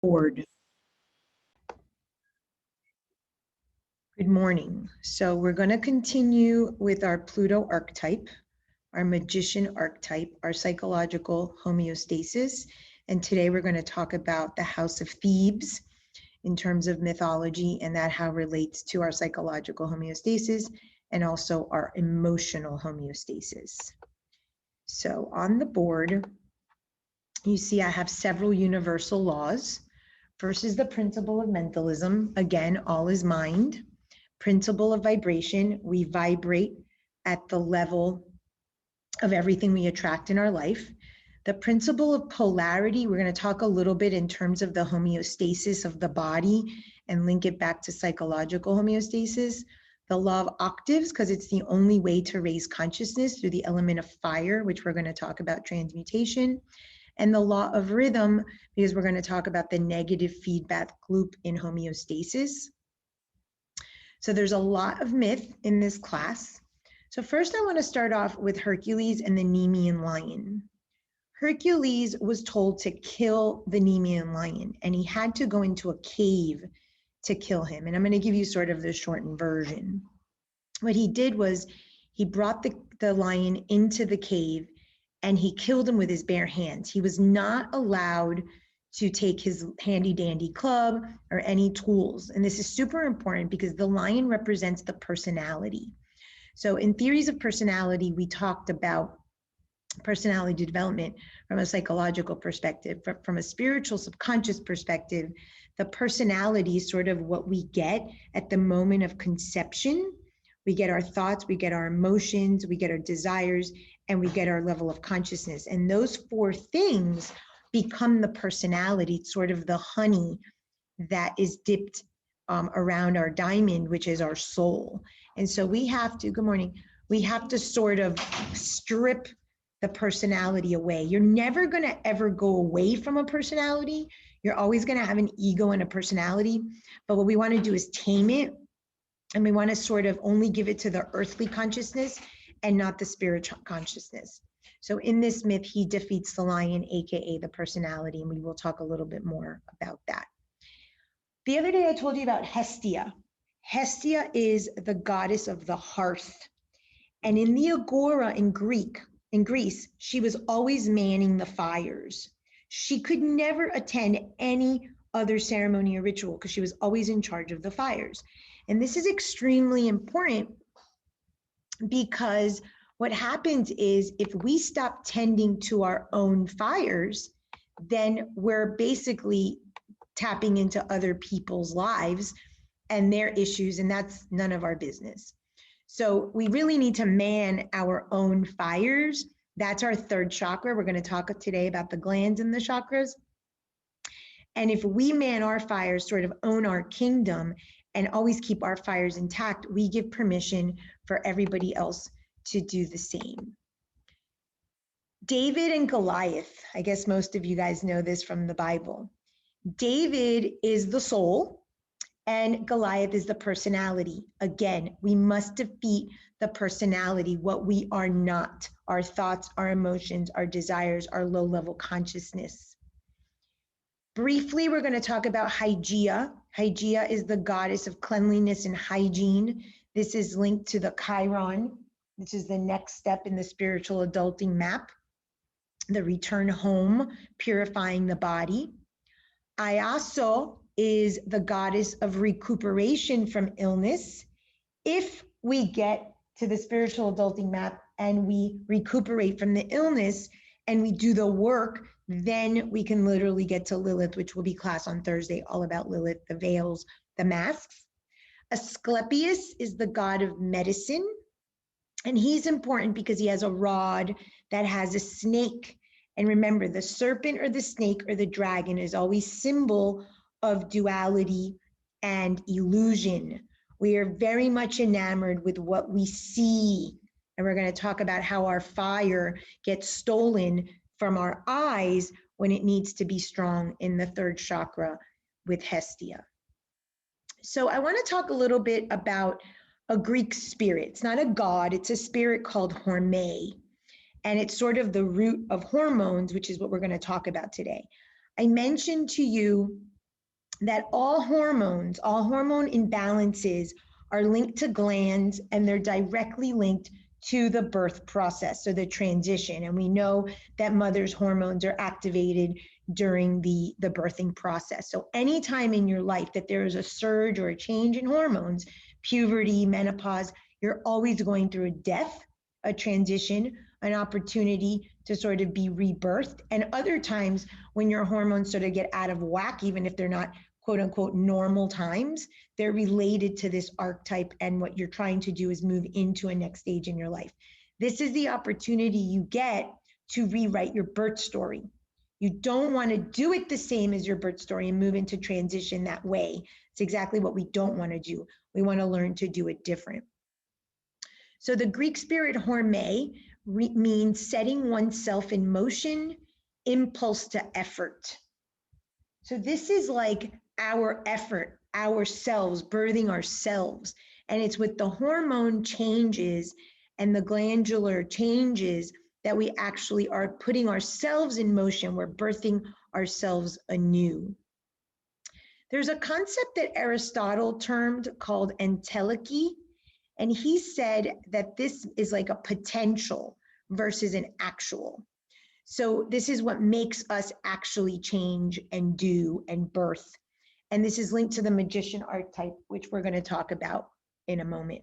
Board. Good morning. So we're going to continue with our Pluto archetype, our magician archetype, our psychological homeostasis. And today we're going to talk about the House of Thebes in terms of mythology and that how it relates to our psychological homeostasis and also our emotional homeostasis. So on the board, you see I have several universal laws. First is the principle of mentalism. Again, all is mind. Principle of vibration. We vibrate at the level of everything we attract in our life. The principle of polarity, we're going to talk a little bit in terms of the homeostasis of the body and link it back to psychological homeostasis. The law of octaves, because it's the only way to raise consciousness through the element of fire, which we're going to talk about transmutation. And the law of rhythm, because we're going to talk about the negative feedback loop in homeostasis. So there's a lot of myth in this class. So first I want to start off with Hercules and the Nemean lion. Hercules was told to kill the Nemean lion, and he had to go into a cave to kill him. And I'm going to give you sort of the shortened version. What he did was he brought the lion into the cave and he killed him with his bare hands. He was not allowed to take his handy dandy club or any tools. And this is super important because the lion represents the personality. So in theories of personality, we talked about personality development from a psychological perspective, from a spiritual subconscious perspective. The personality is sort of what we get at the moment of conception. We get our thoughts, we get our emotions, we get our desires, and we get our level of consciousness. And those four things become the personality. It's sort of the honey that is dipped around our diamond, which is our soul. And so we have to, good morning, we have to sort of strip the personality away. You're never going to ever go away from a personality. You're always going to have an ego and a personality. But what we want to do is tame it. And we want to sort of only give it to the earthly consciousness and not the spiritual consciousness. So in this myth, he defeats the lion, AKA the personality, and we will talk a little bit more about that. The other day I told you about Hestia. Hestia is the goddess of the hearth. And in the Agora in Greece, she was always manning the fires. She could never attend any other ceremony or ritual because she was always in charge of the fires. And this is extremely important because what happens is if we stop tending to our own fires, then we're basically tapping into other people's lives and their issues, and that's none of our business. So we really need to man our own fires. That's our third chakra. We're going to talk today about the glands and the chakras. And if we man our fires, sort of own our kingdom, and always keep our fires intact, we give permission for everybody else to do the same. David and Goliath, I guess most of you guys know this from the Bible. David is the soul and Goliath is the personality. Again, we must defeat the personality, what we are not, our thoughts, our emotions, our desires, our low-level consciousness. Briefly, we're going to talk about Hygeia. Hygeia is the goddess of cleanliness and hygiene. This is linked to the Chiron. This is the next step in the spiritual adulting map, the return home, purifying the body. Iaso is the goddess of recuperation from illness. If we get to the spiritual adulting map and we recuperate from the illness and we do the work, then we can literally get to Lilith, which will be class on Thursday, all about Lilith, the veils, the masks. Asclepius is the god of medicine. And he's important because he has a rod that has a snake. And remember, the serpent or the snake or the dragon is always symbol of duality and illusion. We are very much enamored with what we see. And we're going to talk about how our fire gets stolen from our eyes when it needs to be strong in the third chakra with Hestia. So I want to talk a little bit about a Greek spirit. It's not a god, it's a spirit called Horme. And it's sort of the root of hormones, which is what we're going to talk about today. I mentioned to you that all hormone imbalances are linked to glands, and they're directly linked to the birth process, so the transition. And we know that mother's hormones are activated during the birthing process. So anytime in your life that there is a surge or a change in hormones, puberty, menopause, you're always going through a death, a transition, an opportunity to sort of be rebirthed. And other times when your hormones sort of get out of whack, even if they're not quote unquote normal times, they're related to this archetype, and what you're trying to do is move into a next stage in your life. This is the opportunity you get to rewrite your birth story. You don't want to do it the same as your birth story and move into transition that way. It's exactly what we don't want to do. We want to learn to do it different. So the Greek spirit horme means setting oneself in motion, impulse to effort. So this is like our effort, ourselves, birthing ourselves. And it's with the hormone changes and the glandular changes that we actually are putting ourselves in motion. We're birthing ourselves anew. There's a concept that Aristotle termed called entelechy, and he said that this is like a potential versus an actual. So this is what makes us actually change and do and birth. And this is linked to the magician archetype, which we're going to talk about in a moment.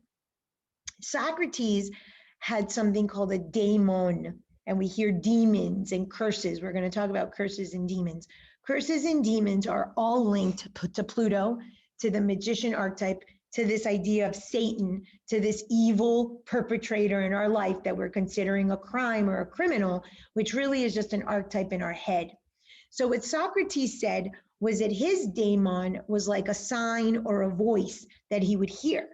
Socrates had something called a daemon, and we hear demons and curses. We're going to talk about curses and demons. Curses and demons are all linked to Pluto, to the magician archetype, to this idea of Satan, to this evil perpetrator in our life that we're considering a crime or a criminal, which really is just an archetype in our head. So what Socrates said was that his daemon was like a sign or a voice that he would hear.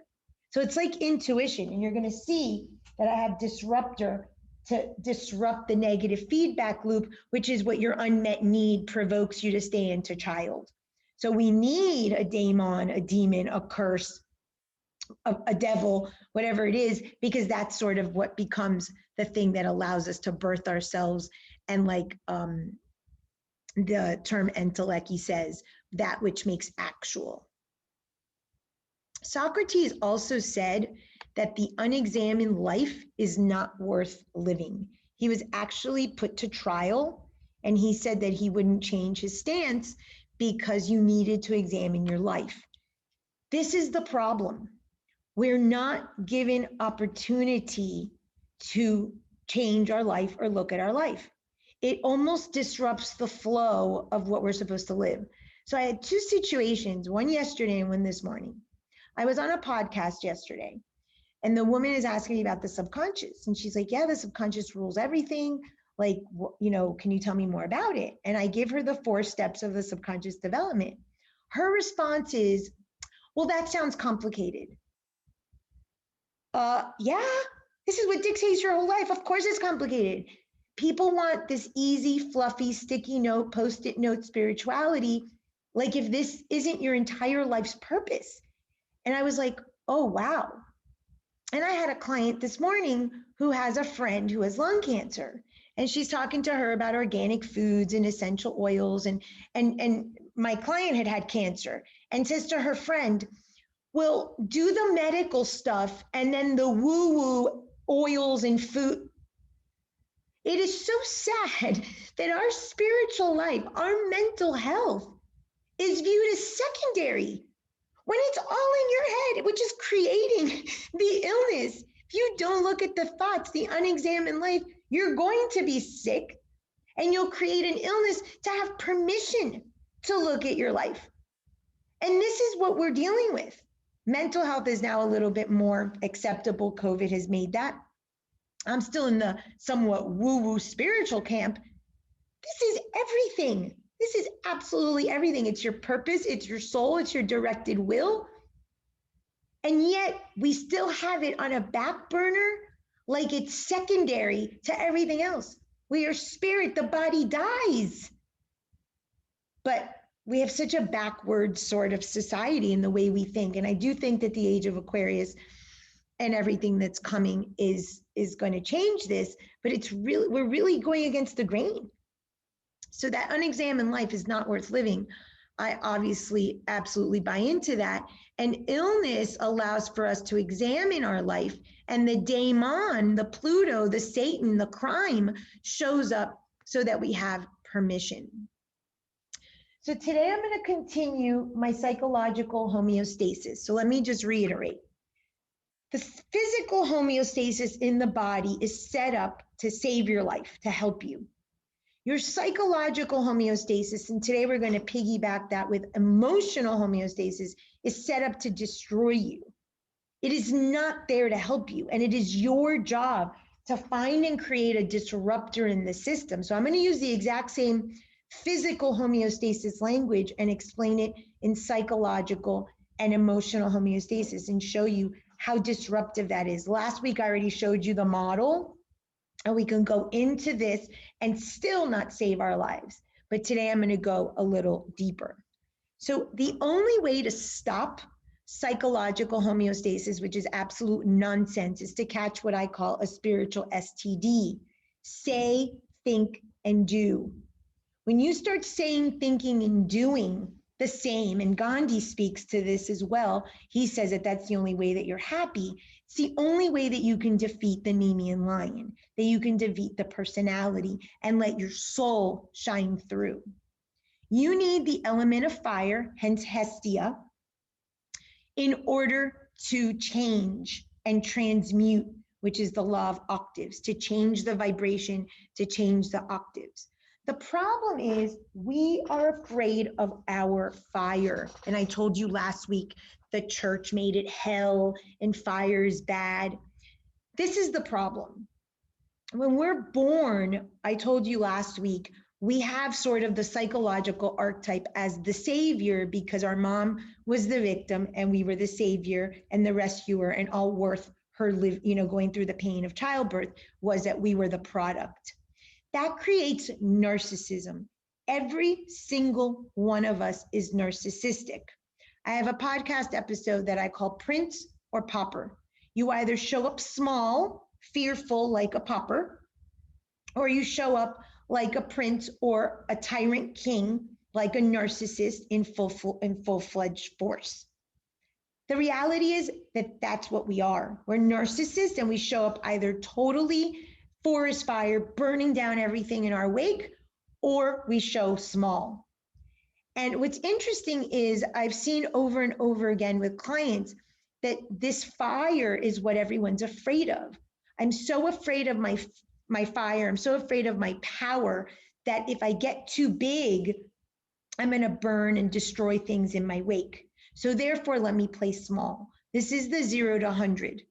So it's like intuition, and you're going to see that I have disruptor to disrupt the negative feedback loop, which is what your unmet need provokes you to stay into child. So we need a daemon, a demon, a curse, a devil, whatever it is, because that's sort of what becomes the thing that allows us to birth ourselves. And like the term entelechy says, that which makes actual. Socrates also said that the unexamined life is not worth living. He was actually put to trial, and he said that he wouldn't change his stance because you needed to examine your life. This is the problem. We're not given opportunity to change our life or look at our life. It almost disrupts the flow of what we're supposed to live. So I had two situations, one yesterday and one this morning. I was on a podcast yesterday, and the woman is asking me about the subconscious. And she's like, yeah, the subconscious rules everything. Like, you know, can you tell me more about it? And I give her the 4 steps of the subconscious development. Her response is, well, that sounds complicated. Yeah, this is what dictates your whole life. Of course it's complicated. People want this easy, fluffy, sticky note, post-it note spirituality, like if this isn't your entire life's purpose. And I was like, oh, wow. And I had a client this morning who has a friend who has lung cancer. And she's talking to her about organic foods and essential oils. And my client had cancer and says to her friend, well, do the medical stuff and then the woo-woo oils and food. It is so sad that our spiritual life, our mental health is viewed as secondary when it's all in your head, which is creating the illness. If you don't look at the thoughts, the unexamined life, you're going to be sick, and you'll create an illness to have permission to look at your life. And this is what we're dealing with. Mental health is now a little bit more acceptable. COVID has made that. I'm still in the somewhat woo-woo spiritual camp. This is everything. This is absolutely everything. It's your purpose, it's your soul, it's your directed will. And yet we still have it on a back burner like it's secondary to everything else. We are spirit, the body dies. But we have such a backward sort of society in the way we think. And I do think that the age of Aquarius and everything that's coming is going to change this, but we're really going against the grain. So that unexamined life is not worth living. I obviously absolutely buy into that. And illness allows for us to examine our life, and the daemon, the Pluto, the Satan, the crime shows up so that we have permission. So today I'm going to continue my psychological homeostasis. So let me just reiterate. The physical homeostasis in the body is set up to save your life, to help you. Your psychological homeostasis, and today we're going to piggyback that with emotional homeostasis, is set up to destroy you. It is not there to help you, and it is your job to find and create a disruptor in the system. So I'm going to use the exact same physical homeostasis language and explain it in psychological and emotional homeostasis and show you how disruptive that is. Last week, I already showed you the model, and we can go into this and still not save our lives. But today I'm going to go a little deeper. So the only way to stop psychological homeostasis, which is absolute nonsense, is to catch what I call a spiritual STD. Say, think, and do. When you start saying, thinking, and doing the same, and Gandhi speaks to this as well, he says that that's the only way that you're happy. It's the only way that you can defeat the Nemean lion, that you can defeat the personality and let your soul shine through. You need the element of fire, hence Hestia, in order to change and transmute, which is the law of octaves, to change the vibration, to change the octaves. The problem is we are afraid of our fire. And I told you last week, the church made it hell and fire is bad. This is the problem. When we're born, I told you last week, we have sort of the psychological archetype as the savior because our mom was the victim and we were the savior and the rescuer, and all worth her going through the pain of childbirth was that we were the product. That creates narcissism. Every single one of us is narcissistic. I have a podcast episode that I call Prince or Pauper. You either show up small, fearful like a pauper, or you show up like a prince or a tyrant king, like a narcissist in full-fledged force. The reality is that that's what we are. We're narcissists, and we show up either totally forest fire, burning down everything in our wake, or we show small. And what's interesting is I've seen over and over again with clients that this fire is what everyone's afraid of. I'm so afraid of my fire. I'm so afraid of my power that if I get too big, I'm going to burn and destroy things in my wake. So therefore, let me play small. This is the 0 to 100.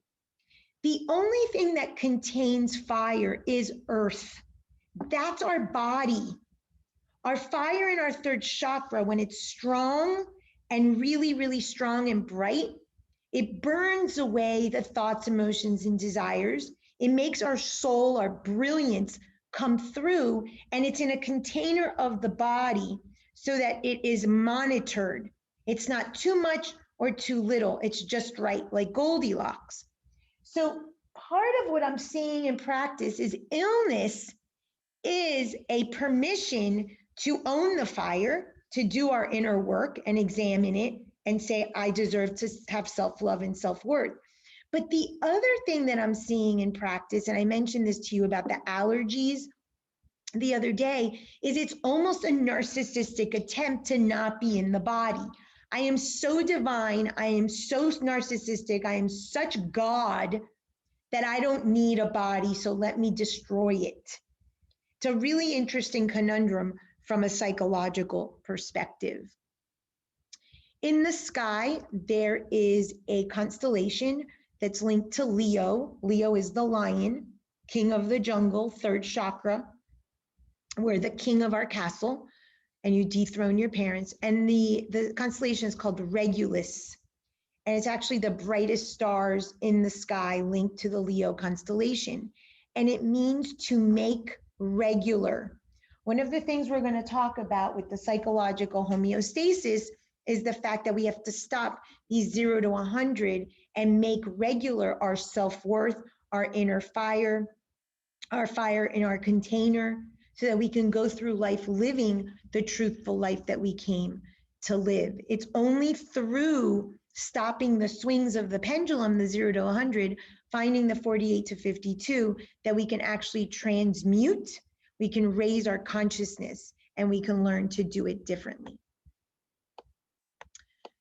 The only thing that contains fire is earth. That's our body. Our fire in our third chakra, when it's strong and really, really strong and bright, it burns away the thoughts, emotions, and desires. It makes our soul, our brilliance come through, and it's in a container of the body so that it is monitored. It's not too much or too little. It's just right, like Goldilocks. So part of what I'm seeing in practice is illness is a permission to own the fire, to do our inner work and examine it and say, I deserve to have self-love and self-worth. But the other thing that I'm seeing in practice, and I mentioned this to you about the allergies the other day, is it's almost a narcissistic attempt to not be in the body. I am so divine, I am so narcissistic, I am such God that I don't need a body, so let me destroy it. It's a really interesting conundrum from a psychological perspective. In the sky, there is a constellation that's linked to Leo. Leo is the lion, king of the jungle, third chakra. We're the king of our castle, and you dethrone your parents. And the constellation is called Regulus. And it's actually the brightest stars in the sky linked to the Leo constellation. And it means to make regular. One of the things we're going to talk about with the psychological homeostasis is the fact that we have to stop these 0 to 100 and make regular our self-worth, our inner fire, our fire in our container, so that we can go through life living the truthful life that we came to live. It's only through stopping the swings of the pendulum, the 0 to 100, finding the 48 to 52, that we can actually transmute, we can raise our consciousness, and we can learn to do it differently.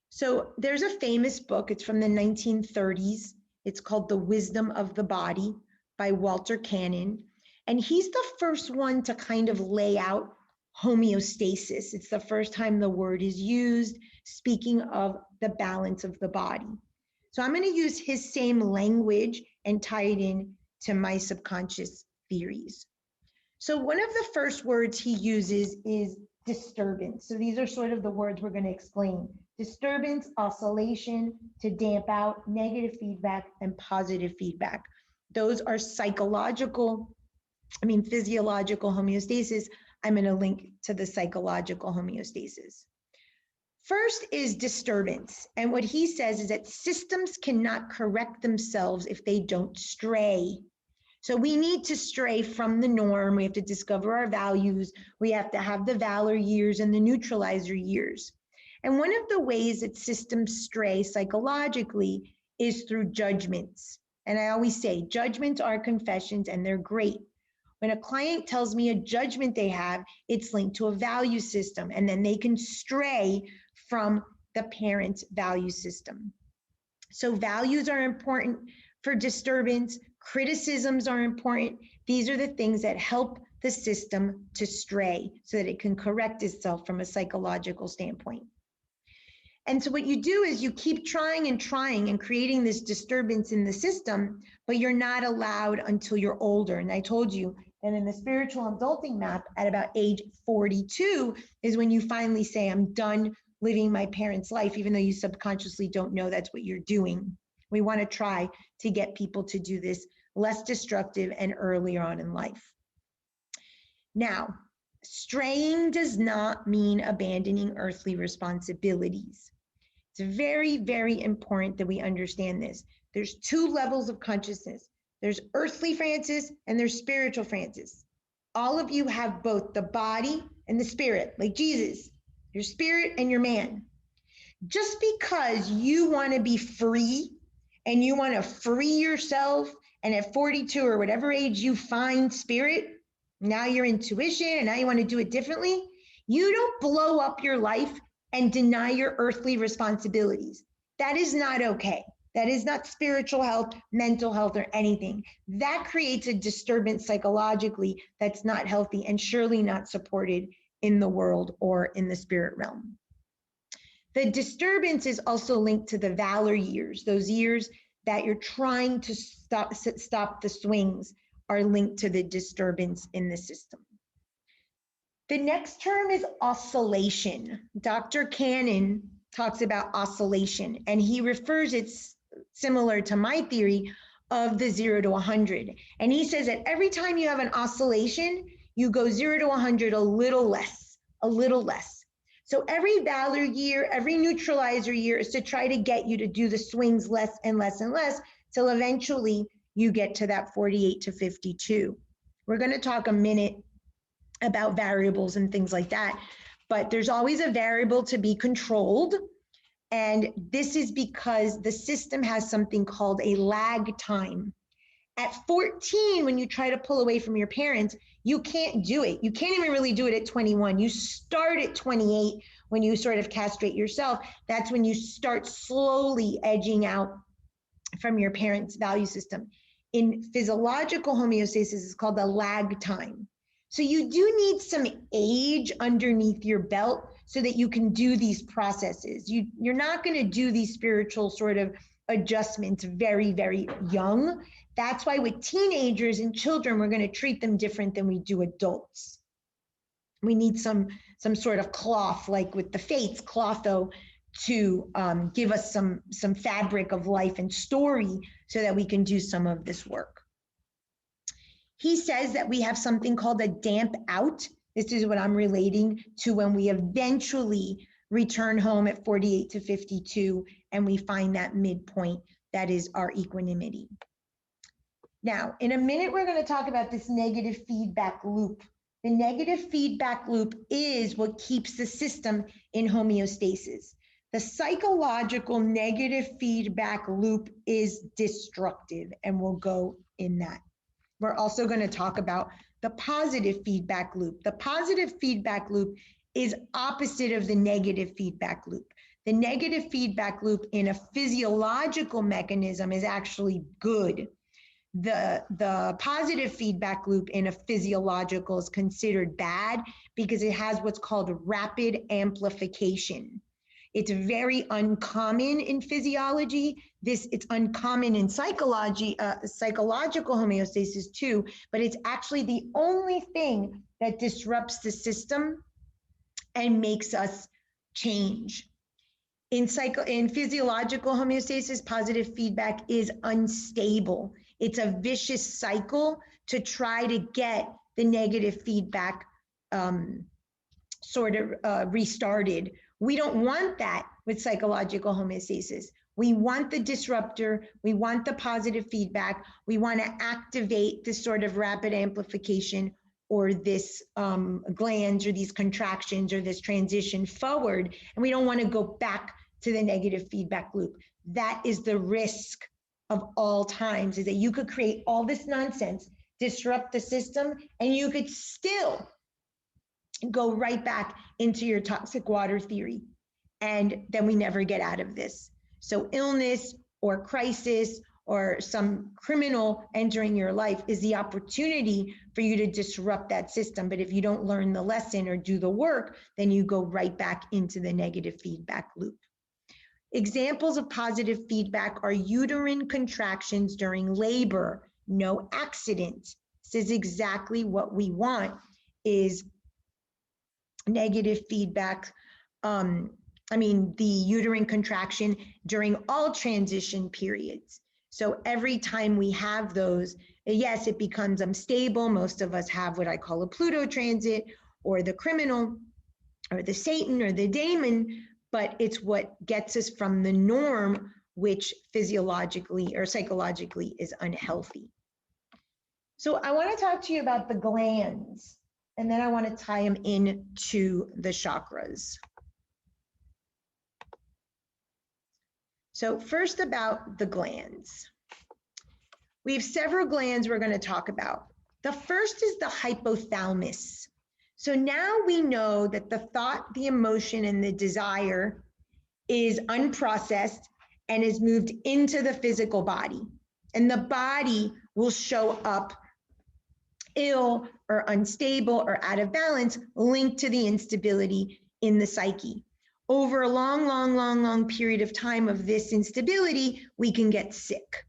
So there's a famous book, it's from the 1930s. It's called The Wisdom of the Body by Walter Cannon. And he's the first one to kind of lay out homeostasis. It's the first time the word is used, speaking of the balance of the body. So I'm going to use his same language and tie it in to my subconscious theories. So one of the first words he uses is disturbance. So these are sort of the words we're going to explain. Disturbance, oscillation, to damp out, negative feedback, and positive feedback. Those are physiological homeostasis. I'm going to link to the psychological homeostasis. First is disturbance. And what he says is that systems cannot correct themselves if they don't stray. So we need to stray from the norm. We have to discover our values. We have to have the valor years and the neutralizer years. And one of the ways that systems stray psychologically is through judgments. And I always say judgments are confessions, and they're great. When a client tells me a judgment they have, it's linked to a value system, and then they can stray from the parent's value system. So values are important for disturbance. Criticisms are important. These are the things that help the system to stray so that it can correct itself from a psychological standpoint. And so what you do is you keep trying and creating this disturbance in the system, but you're not allowed until you're older. And I told you that in the spiritual adulting map, at about age 42 is when you finally say, I'm done living my parents' life, even though you subconsciously don't know that's what you're doing. We want to try to get people to do this less destructive and earlier on in life. Now, straying does not mean abandoning earthly responsibilities. It's very, very important that we understand this. There's two levels of consciousness. There's earthly Francis and there's spiritual Francis. All of you have both the body and the spirit, like Jesus, your spirit and your man. Just because you want to be free and you want to free yourself, and at 42 or whatever age you find spirit, now your intuition, and now you want to do it differently, you don't blow up your life and deny your earthly responsibilities. That is not okay. That is not spiritual health, mental health, or anything. That creates a disturbance psychologically that's not healthy and surely not supported in the world or in the spirit realm. The disturbance is also linked to the valor years. Those years that you're trying to stop the swings are linked to the disturbance in the system. The next term is oscillation. Dr. Cannon talks about oscillation, and he refers it's similar to my theory of the 0 to 100. And he says that every time you have an oscillation, you go 0 to 100 a little less, a little less. So every valor year, every neutralizer year is to try to get you to do the swings less and less and less till eventually you get to that 48 to 52. We're going to talk a minute about variables and things like that, but there's always a variable to be controlled. And this is because the system has something called a lag time. At 14, when you try to pull away from your parents, you can't do it. You can't even really do it at 21. You start at 28 when you sort of castrate yourself. That's when you start slowly edging out from your parents' value system. In physiological homeostasis, it's called the lag time. So you do need some age underneath your belt so that you can do these processes. You're not going to do these spiritual sort of adjustments very, very young. That's why with teenagers and children, we're going to treat them different than we do adults. We need some sort of cloth, like with the fates, clotho, to give us some fabric of life and story so that we can do some of this work. He says that we have something called a damp out. This is what I'm relating to when we eventually return home at 48 to 52 and we find that midpoint that is our equanimity. Now, in a minute, we're going to talk about this negative feedback loop The negative feedback loop is what keeps the system in homeostasis. The psychological negative feedback loop is destructive, and we'll go in that. We're also going to talk about the positive feedback loop. The positive feedback loop is opposite of the negative feedback loop. The negative feedback loop in a physiological mechanism is actually good. The positive feedback loop in a physiological is considered bad because it has what's called rapid amplification. It's very uncommon in physiology. It's uncommon in psychology, psychological homeostasis too, but it's actually the only thing that disrupts the system and makes us change. In physiological homeostasis, positive feedback is unstable. It's a vicious cycle to try to get the negative feedback restarted. We don't want that with psychological homeostasis. We want the disruptor, we want the positive feedback, we want to activate this sort of rapid amplification or this glands or these contractions or this transition forward, and we don't want to go back to the negative feedback loop. That is the risk of all times, is that you could create all this nonsense, disrupt the system, and you could still go right back into your toxic water theory. And then we never get out of this. So illness or crisis or some criminal entering your life is the opportunity for you to disrupt that system. But if you don't learn the lesson or do the work, then you go right back into the negative feedback loop. Examples of positive feedback are uterine contractions during labor, no accident. This is exactly what we want, is negative feedback. The uterine contraction during all transition periods. So every time we have those, yes, it becomes unstable. Most of us have what I call a Pluto transit or the criminal or the Satan or the daemon, but it's what gets us from the norm, which physiologically or psychologically is unhealthy. So I want to talk to you about the glands, and then I want to tie them into the chakras. So first about the glands. We have several glands we're going to talk about. The first is the hypothalamus. So now we know that the thought, the emotion, and the desire is unprocessed and is moved into the physical body. And the body will show up ill or unstable or out of balance, linked to the instability in the psyche. Over a long period of time of this instability, we can get sick.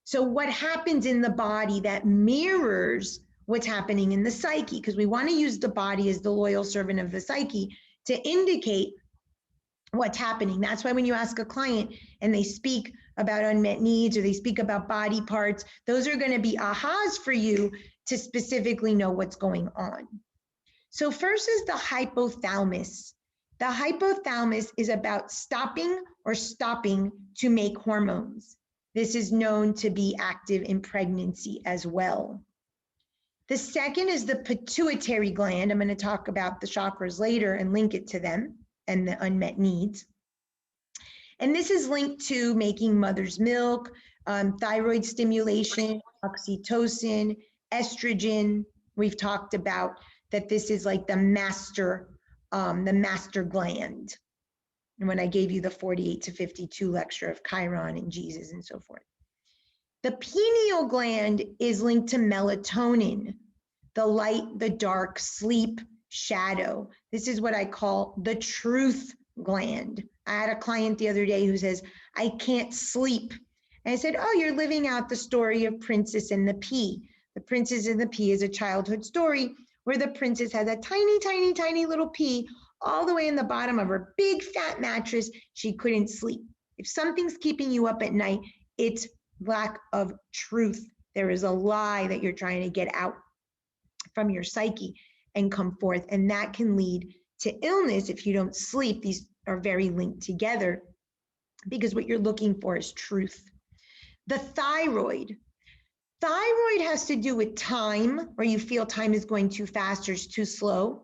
So what happens in the body that mirrors what's happening in the psyche, because we want to use the body as the loyal servant of the psyche to indicate what's happening. That's why when you ask a client and they speak about unmet needs or they speak about body parts, those are going to be ahas for you to specifically know what's going on. So first is the hypothalamus. The hypothalamus is about stopping to make hormones. This is known to be active in pregnancy as well. The second is the pituitary gland. I'm going to talk about the chakras later and link it to them and the unmet needs. And this is linked to making mother's milk, thyroid stimulation, oxytocin, estrogen. We've talked about that this is like the master gland. And when I gave you the 48 to 52 lecture of Chiron and Jesus and so forth. The pineal gland is linked to melatonin, the light, the dark, sleep, shadow. This is what I call the truth gland. I had a client the other day who says, I can't sleep. And I said, oh, you're living out the story of Princess and the Pea. The Princess and the Pea is a childhood story where the princess has a tiny little pea all the way in the bottom of her big fat mattress. She couldn't sleep. If something's keeping you up at night, it's lack of truth. There is a lie that you're trying to get out from your psyche and come forth. And that can lead to illness if you don't sleep. These are very linked together because what you're looking for is truth. The thyroid. Thyroid has to do with time, where you feel time is going too fast or too slow.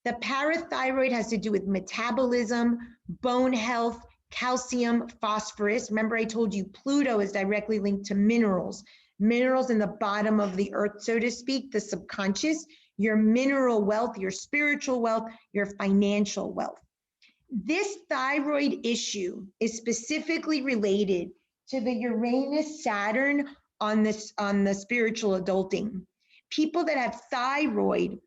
The parathyroid has to do with metabolism, bone health, calcium, phosphorus. Remember, I told you Pluto is directly linked to minerals. Minerals in the bottom of the earth, so to speak, the subconscious, your mineral wealth, your spiritual wealth, your financial wealth. This thyroid issue is specifically related to the Uranus-Saturn on the spiritual adulting. People that have thyroid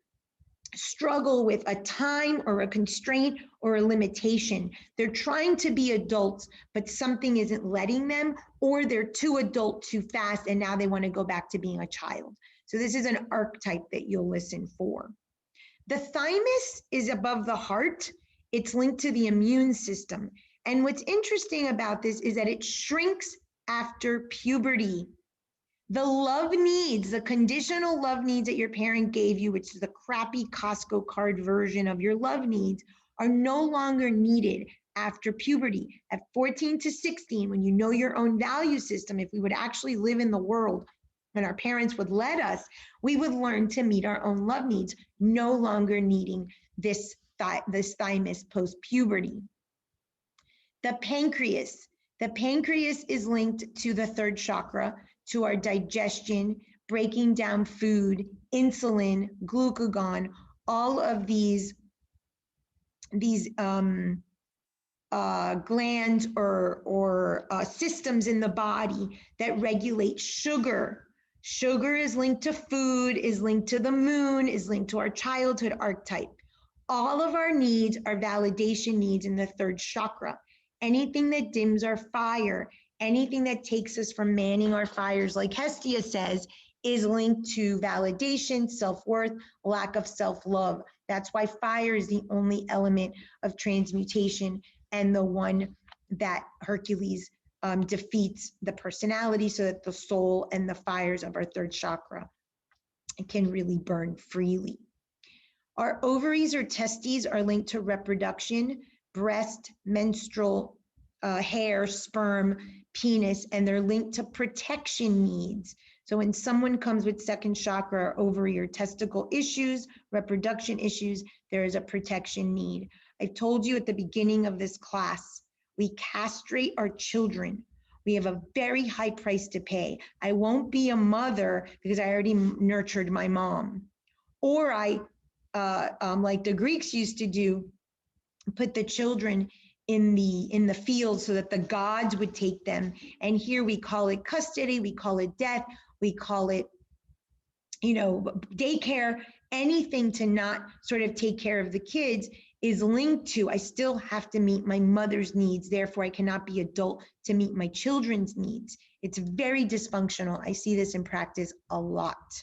struggle with a time or a constraint or a limitation. They're trying to be adults, but something isn't letting them, or they're too adult too fast, and now they want to go back to being a child. So this is an archetype that you'll listen for. The thymus is above the heart. It's linked to the immune system. And what's interesting about this is that it shrinks after puberty. The love needs, the conditional love needs that your parent gave you, which is the crappy Costco card version of your love needs, are no longer needed after puberty. At 14 to 16, when you know your own value system, if we would actually live in the world and our parents would let us, we would learn to meet our own love needs, no longer needing this thymus post-puberty. The pancreas. The pancreas is linked to the third chakra, to our digestion, breaking down food, insulin, glucagon, all of these glands or systems in the body that regulate sugar. Sugar is linked to food, is linked to the moon, is linked to our childhood archetype. All of our needs are validation needs in the third chakra. Anything that dims our fire, anything that takes us from manning our fires, like Hestia says, is linked to validation, self-worth, lack of self-love. That's why fire is the only element of transmutation and the one that Hercules defeats the personality, so that the soul and the fires of our third chakra can really burn freely. Our ovaries or testes are linked to reproduction, breast, menstrual, hair, sperm, penis, and they're linked to protection needs. So when someone comes with second chakra or ovary or testicle issues, reproduction issues, there is a protection need. I told you at the beginning of this class, we castrate our children. We have a very high price to pay. I won't be a mother because I already nurtured my mom. Or I, like the Greeks used to do, put the children in the field so that the gods would take them. And here we call it custody, we call it death, we call it, daycare. Anything to not sort of take care of the kids is linked to, I still have to meet my mother's needs, therefore I cannot be adult to meet my children's needs. It's very dysfunctional. I see this in practice a lot.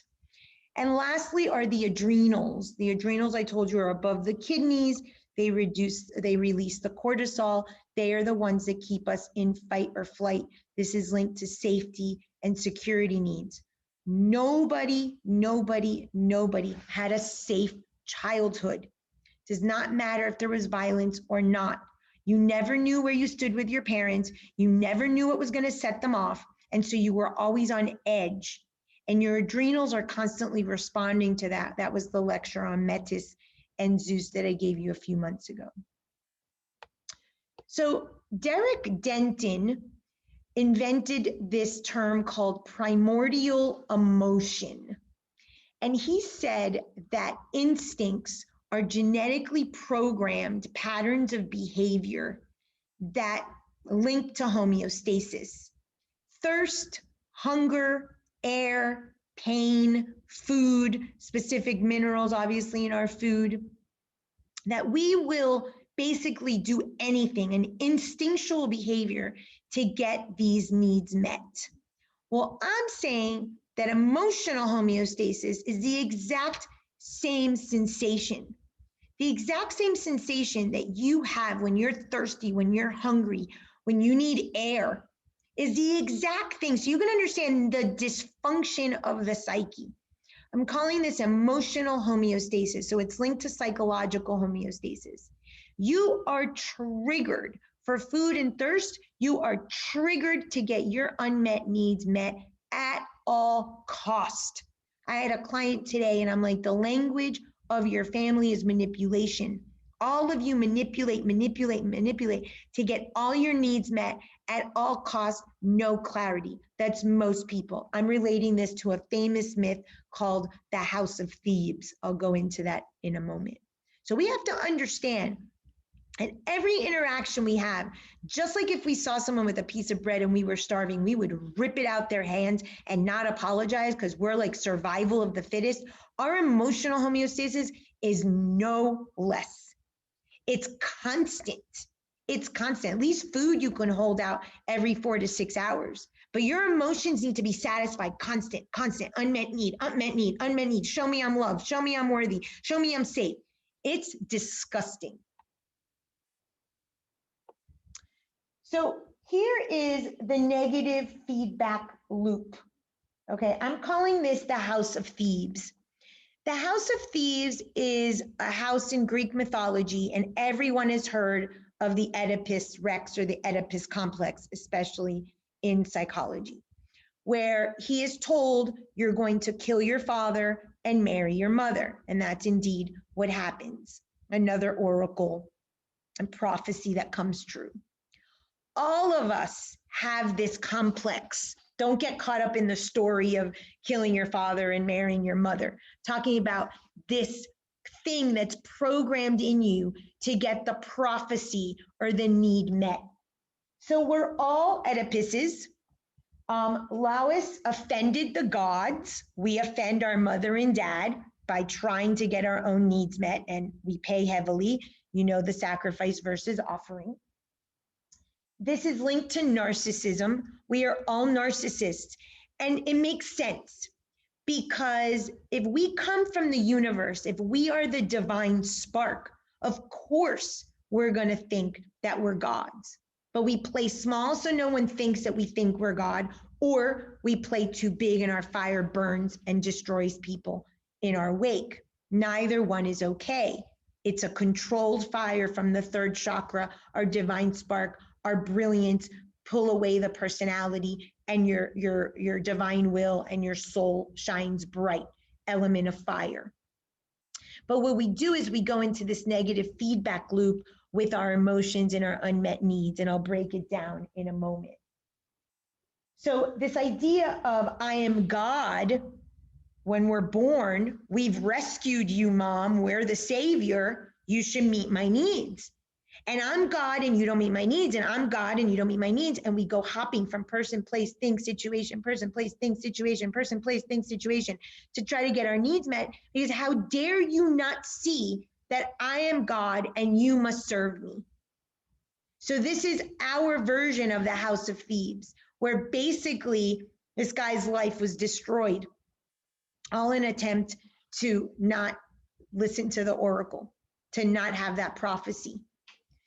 And lastly are the adrenals. The adrenals, I told you, are above the kidneys. They release the cortisol. They are the ones that keep us in fight or flight. This is linked to safety and security needs. Nobody had a safe childhood. Does not matter if there was violence or not. You never knew where you stood with your parents. You never knew what was going to set them off. And so you were always on edge. And your adrenals are constantly responding to that. That was the lecture on Metis and Zeus that I gave you a few months ago. So Derek Denton invented this term called primordial emotion. And he said that instincts are genetically programmed patterns of behavior that link to homeostasis. Thirst, hunger, air, pain, food, specific minerals, obviously in our food, that we will basically do anything, an instinctual behavior to get these needs met. Well, I'm saying that emotional homeostasis is the exact same sensation. The exact same sensation that you have when you're thirsty, when you're hungry, when you need air, is the exact thing. So you can understand the dysfunction of the psyche. I'm calling this emotional homeostasis. So it's linked to psychological homeostasis. You are triggered for food and thirst. You are triggered to get your unmet needs met at all cost. I had a client today and I'm like, the language of your family is manipulation. All of you manipulate to get all your needs met at all costs, no clarity. That's most people. I'm relating this to a famous myth called the House of Thebes. I'll go into that in a moment. So we have to understand and every interaction we have, just like if we saw someone with a piece of bread and we were starving, we would rip it out their hands and not apologize because we're like survival of the fittest. Our emotional homeostasis is no less. It's constant. It's constant. At least food you can hold out every 4 to 6 hours. But your emotions need to be satisfied, constant, unmet need. Show me I'm loved. Show me I'm worthy. Show me I'm safe. It's disgusting. So here is the negative feedback loop. Okay, I'm calling this the House of Thebes. The House of Thebes is a house in Greek mythology, and everyone has heard of the Oedipus Rex or the Oedipus complex, especially in psychology, where he is told you're going to kill your father and marry your mother. And that's indeed what happens. Another oracle and prophecy that comes true. All of us have this complex. Don't get caught up in the story of killing your father and marrying your mother. Talking about this thing that's programmed in you to get the prophecy or the need met. So we're all Oedipuses. Laius offended the gods. We offend our mother and dad by trying to get our own needs met, and we pay heavily. You know, the sacrifice versus offering. This is linked to narcissism. We are all narcissists. And it makes sense because if we come from the universe, if we are the divine spark, of course, we're going to think that we're gods. But we play small so no one thinks that we think we're God, or we play too big and our fire burns and destroys people in our wake. Neither one is okay. It's a controlled fire from the third chakra, our divine spark, our brilliance, pull away the personality, and your divine will and your soul shines bright, element of fire. But what we do is we go into this negative feedback loop with our emotions and our unmet needs, and I'll break it down in a moment. So this idea of I am God, when we're born, we've rescued you, mom, we're the savior, you should meet my needs. And I'm God and you don't meet my needs, and I'm God and you don't meet my needs. And we go hopping from person, place, thing, situation, person, place, thing, situation, person, place, thing, situation to try to get our needs met. Because how dare you not see that I am God and you must serve me? So this is our version of the House of Thebes, where basically this guy's life was destroyed, all in an attempt to not listen to the oracle, to not have that prophecy.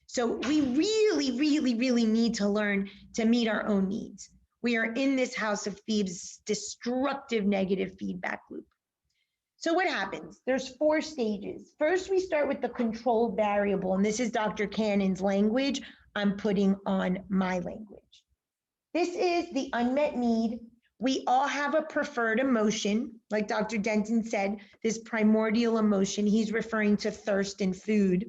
So we really need to learn to meet our own needs. We are in this House of Thebes destructive negative feedback loop. So what happens? There's 4 stages. First, we start with the controlled variable, and this is Dr. Cannon's language. I'm putting on my language. This is the unmet need. We all have a preferred emotion. Like Dr. Denton said, this primordial emotion, he's referring to thirst and food.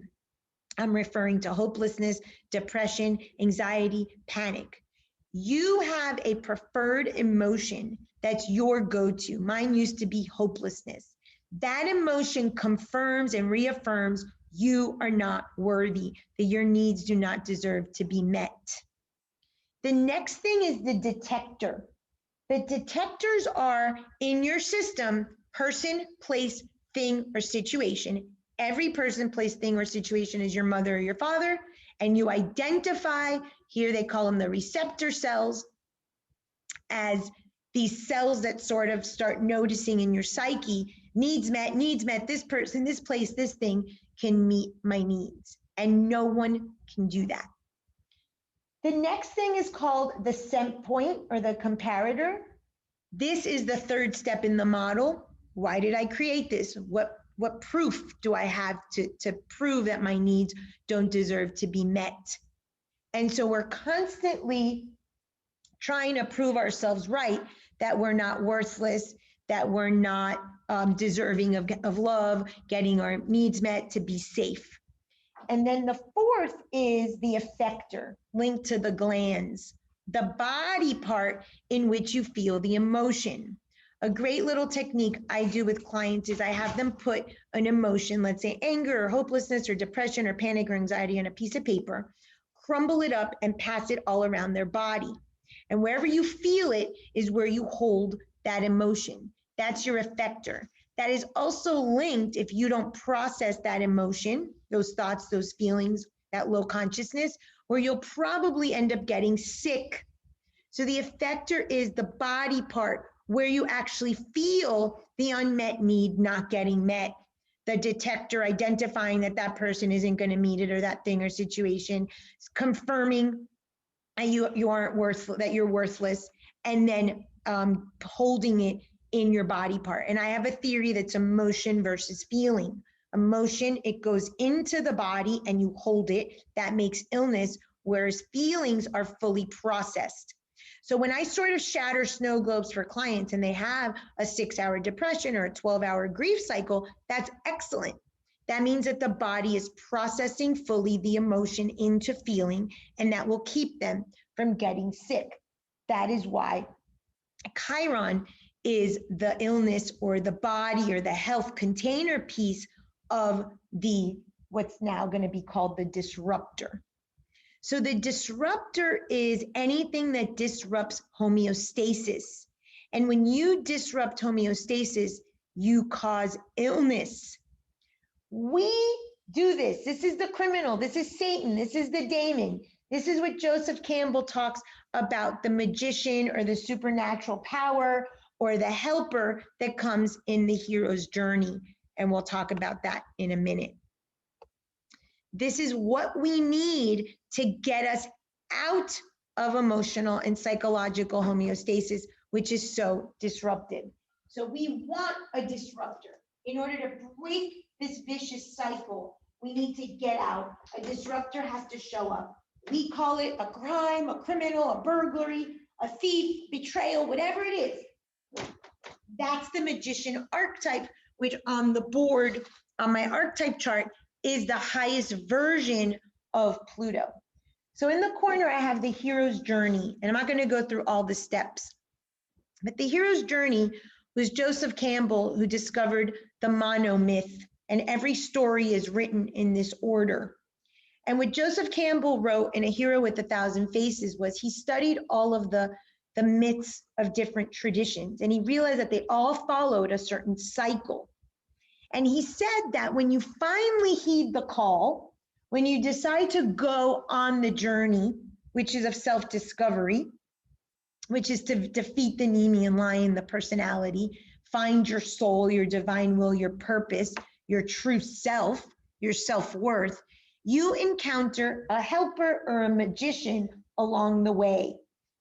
I'm referring to hopelessness, depression, anxiety, panic. You have a preferred emotion that's your go-to. Mine used to be hopelessness. That emotion confirms and reaffirms you are not worthy, that your needs do not deserve to be met. The next thing is the detector. The detectors are in your system, person, place, thing, or situation. Every person, place, thing, or situation is your mother or your father, and you identify, here they call them the receptor cells, as these cells that sort of start noticing in your psyche, needs met, this person, this place, this thing can meet my needs, and no one can do that. The next thing is called the scent point or the comparator. This is the 3rd step in the model. Why did I create this? What proof do I have to prove that my needs don't deserve to be met? And so we're constantly trying to prove ourselves right that we're not worthless, that we're not deserving of love, getting our needs met, to be safe. And then the fourth is the effector, linked to the glands, the body part in which you feel the emotion. A great little technique I do with clients is I have them put an emotion, let's say anger or hopelessness or depression or panic or anxiety, on a piece of paper, crumble it up and pass it all around their body. And wherever you feel it is where you hold that emotion. That's your effector. That is also linked, if you don't process that emotion, those thoughts, those feelings, that low consciousness, where you'll probably end up getting sick. So the effector is the body part where you actually feel the unmet need not getting met, the detector identifying that that person isn't going to meet it, or that thing or situation, confirming that you aren't worthless, that you're worthless, and then holding it in your body part. And I have a theory that's emotion versus feeling. Emotion, it goes into the body and you hold it. That makes illness, whereas feelings are fully processed. So when I sort of shatter snow globes for clients and they have a 6-hour depression or a 12-hour grief cycle, that's excellent. That means that the body is processing fully the emotion into feeling, and that will keep them from getting sick. That is why Chiron is the illness or the body or the health container piece of the what's now going to be called the disruptor. So the disruptor is anything that disrupts homeostasis. And when you disrupt homeostasis, you cause illness. We do this. This is the criminal. This is Satan. This is the daemon. This is what Joseph Campbell talks about, the magician or the supernatural power or the helper that comes in the hero's journey. And we'll talk about that in a minute. This is what we need to get us out of emotional and psychological homeostasis, which is so disrupted. So we want a disruptor. In order to break this vicious cycle, we need to get out. A disruptor has to show up. We call it a crime, a criminal, a burglary, a thief, betrayal, whatever it is. That's the magician archetype, which on the board, on my archetype chart, is the highest version of Pluto. So in the corner, I have the hero's journey, and I'm not going to go through all the steps. But the hero's journey was Joseph Campbell, who discovered the monomyth, and every story is written in this order. And what Joseph Campbell wrote in A Hero with 1,000 Faces was he studied all of the myths of different traditions, and he realized that they all followed a certain cycle. And he said that when you finally heed the call, when you decide to go on the journey, which is of self-discovery, which is to defeat the Nemean lion, the personality, find your soul, your divine will, your purpose, your true self, your self-worth, you encounter a helper or a magician along the way.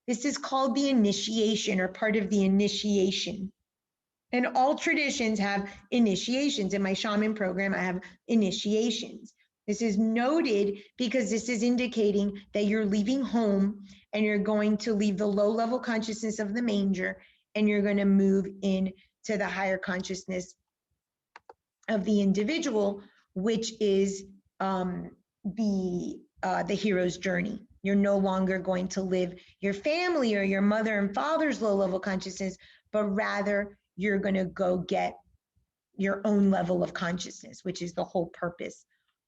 This is called the initiation, or part of the initiation. And all traditions have initiations. In my shaman program, I have initiations. This is noted because this is indicating that you're leaving home and you're going to leave the low-level consciousness of the manger, and you're going to move into the higher consciousness of the individual, which is the hero's journey. You're no longer going to live your family or your mother and father's low-level consciousness, but rather you're going to go get your own level of consciousness, which is the whole purpose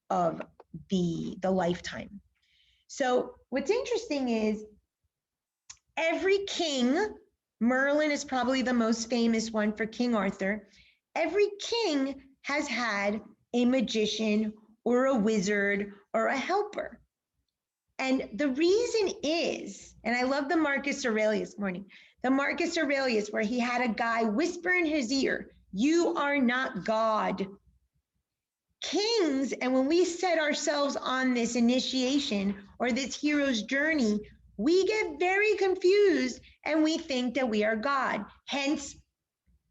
of the lifetime. So what's interesting is every king, Merlin is probably the most famous one for King Arthur, every king has had a magician or a wizard or a helper. And the reason is, and I love the Marcus Aurelius the Marcus Aurelius, where he had a guy whisper in his ear, "You are not God." Kings, and when we set ourselves on this initiation or this hero's journey, we get very confused and we think that we are God. Hence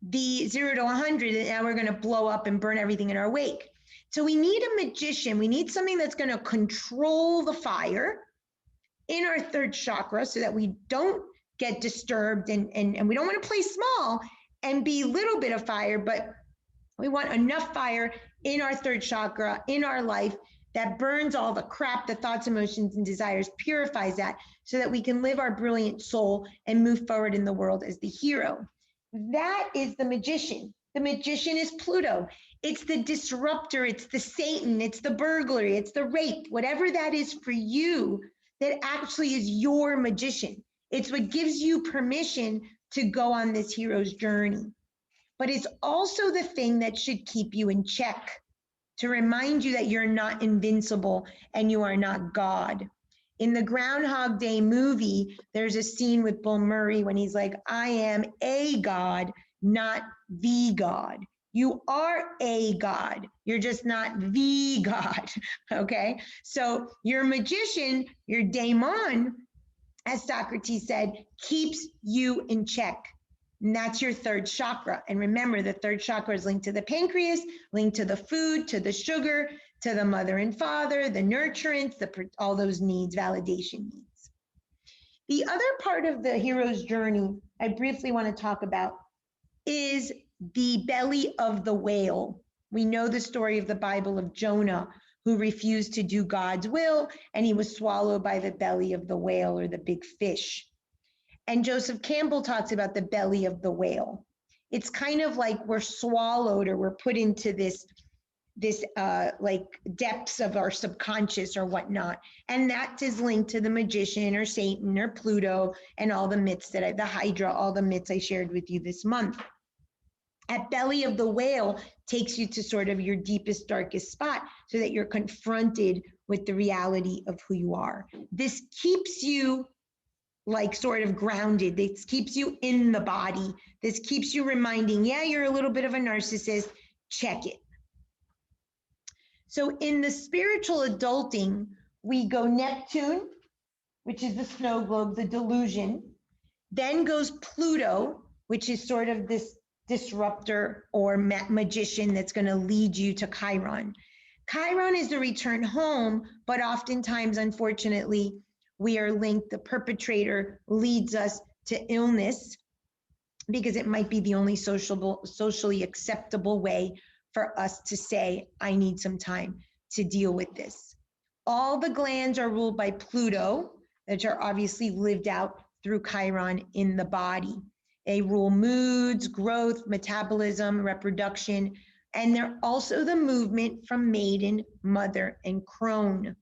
the 0 to 100, and now we're going to blow up and burn everything in our wake. So we need a magician. We need something that's going to control the fire in our third chakra so that we don't get disturbed, and we don't want to play small and be a little bit of fire, but we want enough fire in our third chakra, in our life, that burns all the crap, the thoughts, emotions, and desires, purifies that so that we can live our brilliant soul and move forward in the world as the hero. That is the magician. The magician is Pluto. It's the disruptor, it's the Satan, it's the burglary, it's the rape, whatever that is for you, that actually is your magician. It's what gives you permission to go on this hero's journey. But it's also the thing that should keep you in check, to remind you that you're not invincible and you are not God. In the Groundhog Day movie, there's a scene with Bill Murray when he's like, I am a God, not the God. You are a God. You're just not the God, okay? So your magician, your daemon, as Socrates said, keeps you in check. And that's your third chakra. And remember, the third chakra is linked to the pancreas, linked to the food, to the sugar, to the mother and father, the nurturance, all those needs, validation needs. The other part of the hero's journey I briefly want to talk about is the belly of the whale. We know the story of the Bible of Jonah, who refused to do God's will, and he was swallowed by the belly of the whale, or the big fish. And Joseph Campbell talks about the belly of the whale. It's kind of like we're swallowed, or we're put into this like depths of our subconscious or whatnot. And that is linked to the magician or Satan or Pluto and all the myths that the Hydra, all the myths I shared with you this month. At belly of the whale takes you to sort of your deepest, darkest spot, so that you're confronted with the reality of who you are. This keeps you like sort of grounded. This keeps you in the body. This keeps you reminding, yeah, you're a little bit of a narcissist, check it. So in the spiritual adulting, we go Neptune, which is the snow globe, the delusion. Then goes Pluto, which is sort of this disruptor or magician that's going to lead you to Chiron. Chiron is the return home, but oftentimes, unfortunately, we are linked. The perpetrator leads us to illness because it might be the only socially acceptable way for us to say, I need some time to deal with this. All the glands are ruled by Pluto, which are obviously lived out through Chiron in the body. They rule moods, growth, metabolism, reproduction, and they're also the movement from maiden, mother, and crone.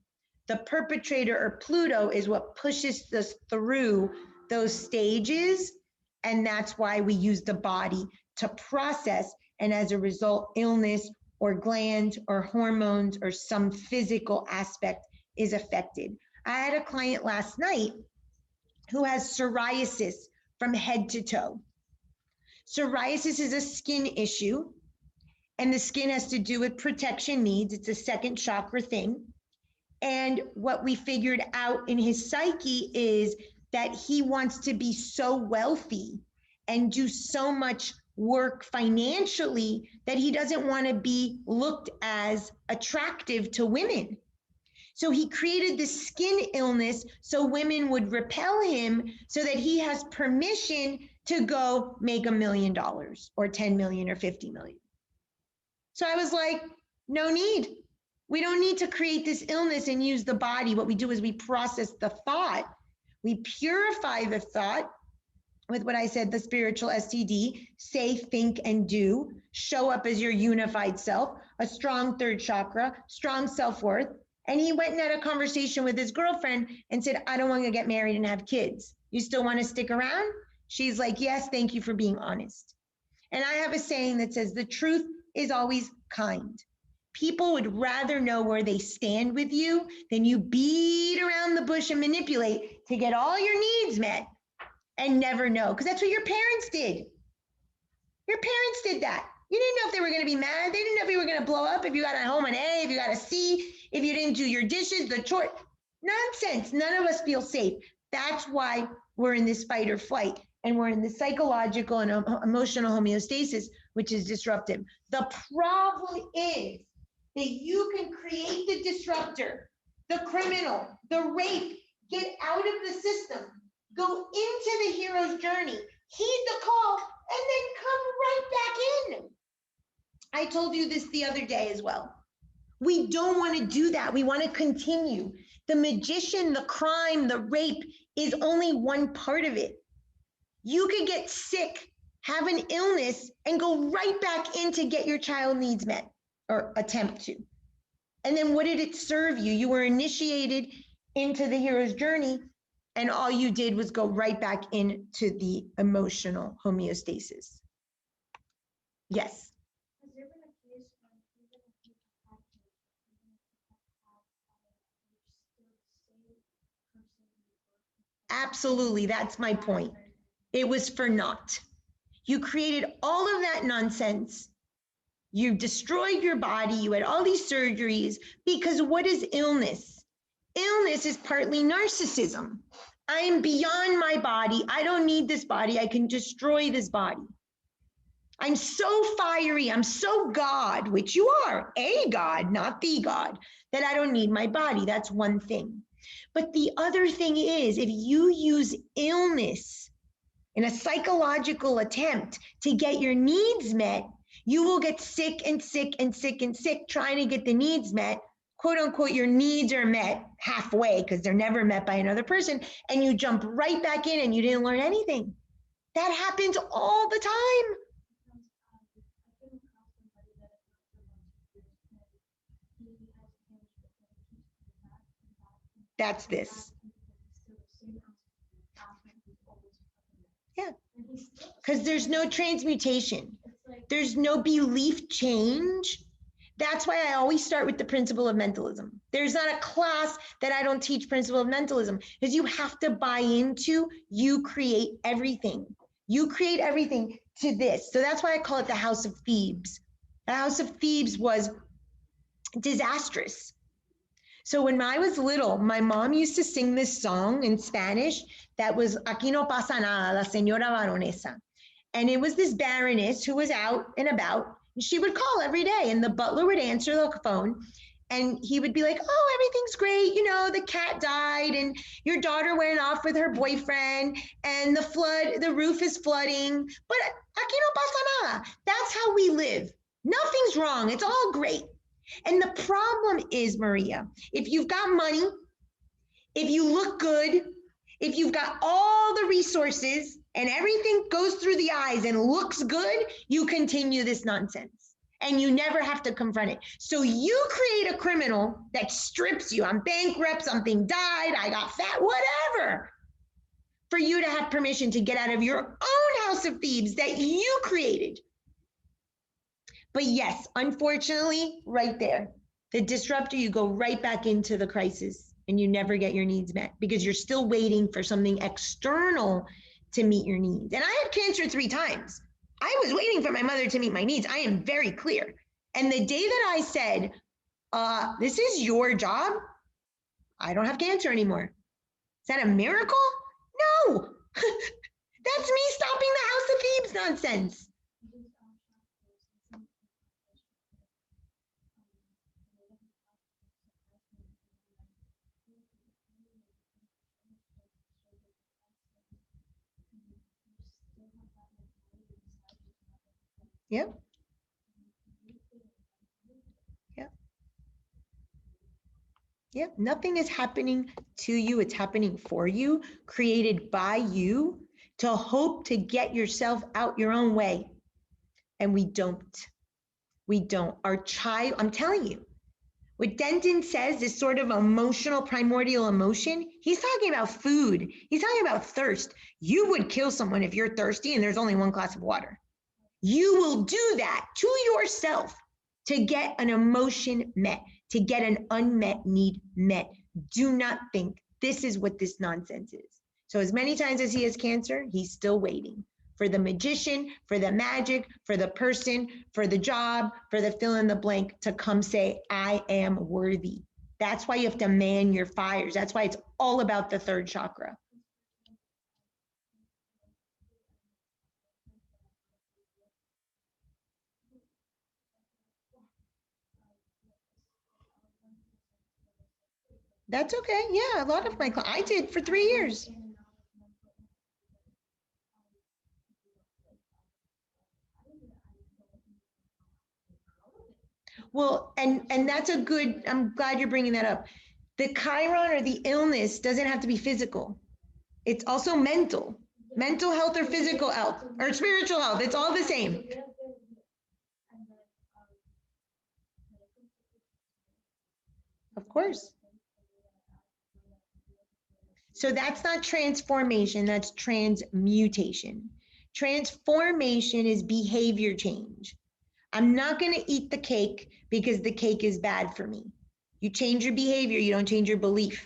The perpetrator, or Pluto, is what pushes us through those stages, and that's why we use the body to process, and as a result, illness or glands or hormones or some physical aspect is affected. I had a client last night who has psoriasis from head to toe. Psoriasis is a skin issue, and the skin has to do with protection needs. It's a second chakra thing. And what we figured out in his psyche is that he wants to be so wealthy and do so much work financially that he doesn't want to be looked as attractive to women. So he created this skin illness so women would repel him, so that he has permission to go make $1 million or 10 million or 50 million. So I was like, no need. We don't need to create this illness and use the body. What we do is we process the thought. We purify the thought with what I said, the spiritual STD, say, think, and do. Show up as your unified self, a strong third chakra, strong self-worth. And he went and had a conversation with his girlfriend and said, I don't want to get married and have kids. You still want to stick around? She's like, yes, thank you for being honest. And I have a saying that says, the truth is always kind. People would rather know where they stand with you than you beat around the bush and manipulate to get all your needs met and never know, because that's what your parents did. Your parents did that. You didn't know if they were going to be mad. They didn't know if you were going to blow up, if you got a home an A, if you got a C, if you didn't do your dishes, the chore. Nonsense. None of us feel safe. That's why we're in this fight or flight, and we're in the psychological and emotional homeostasis, which is disruptive. The problem is that you can create the disruptor, the criminal, the rape, get out of the system. go into the hero's journey, heed the call, and then come right back in. I told you this the other day as well. We don't want to do that. We want to continue. The magician, the crime, the rape is only one part of it. You could get sick, have an illness, and go right back in to get your child needs met, or attempt to. And then what did it serve you? You were initiated into the hero's journey, and all you did was go right back into the emotional homeostasis. Yes. Absolutely, that's my point. It was for naught. You created all of that nonsense. You destroyed your body. You had all these surgeries because what is illness? Illness is partly narcissism. I am beyond my body. I don't need this body. I can destroy this body. I'm so fiery. I'm so God, which you are, a God, not the God, that I don't need my body. That's one thing. But the other thing is, if you use illness in a psychological attempt to get your needs met, you will get sick and sick and sick and sick trying to get the needs met. Quote unquote, your needs are met halfway because they're never met by another person. And you jump right back in and you didn't learn anything. That happens all the time. That's this. Yeah, because there's no transmutation. There's no belief change. That's why I always start with the principle of mentalism. There's not a class that I don't teach principle of mentalism, because you have to buy into, you create everything. You create everything to this. So that's why I call it the House of Thebes. The House of Thebes was disastrous. So when I was little, my mom used to sing this song in Spanish that was Aquí no pasa nada, la señora baronesa. And it was this baroness who was out and about, and she would call every day, and the butler would answer the phone, and he would be like, oh, everything's great. You know, the cat died, and your daughter went off with her boyfriend, and the roof is flooding, but aquí no pasa nada. That's how we live. Nothing's wrong. It's all great. And the problem is, Maria, if you've got money, if you look good, if you've got all the resources and everything goes through the eyes and looks good, you continue this nonsense and you never have to confront it. So you create a criminal that strips you. I'm bankrupt, something died, I got fat, whatever, for you to have permission to get out of your own House of Thebes that you created. But yes, unfortunately, right there, the disruptor, you go right back into the crisis and you never get your needs met because you're still waiting for something external to meet your needs. And I had cancer 3 times. I was waiting for my mother to meet my needs. I am very clear. And the day that I said, this is your job, I don't have cancer anymore. Is that a miracle? No. That's me stopping the House of Thebes nonsense. Yep. Yep. Yep. Nothing is happening to you. It's happening for you, created by you to hope to get yourself out your own way. And we don't. We don't. Our child, I'm telling you, what Denton says, this sort of emotional, primordial emotion, he's talking about food. He's talking about thirst. You would kill someone if you're thirsty and there's only 1 glass of water. You will do that to yourself to get an emotion met, to get an unmet need met. Do not think this is what this nonsense is. So as many times as he has cancer, he's still waiting for the magician, for the magic, for the person, for the job, for the fill in the blank to come say, I am worthy. That's why you have to man your fires. That's why it's all about the 3rd chakra. That's okay. Yeah, a lot of my clients, I did for 3 years. Well, and that's a good, I'm glad you're bringing that up. The chiron or the illness doesn't have to be physical. It's also mental health or physical health or spiritual health. It's all the same. Of course. So that's not transformation, that's transmutation. Transformation is behavior change. I'm not going to eat the cake because the cake is bad for me. You change your behavior, you don't change your belief.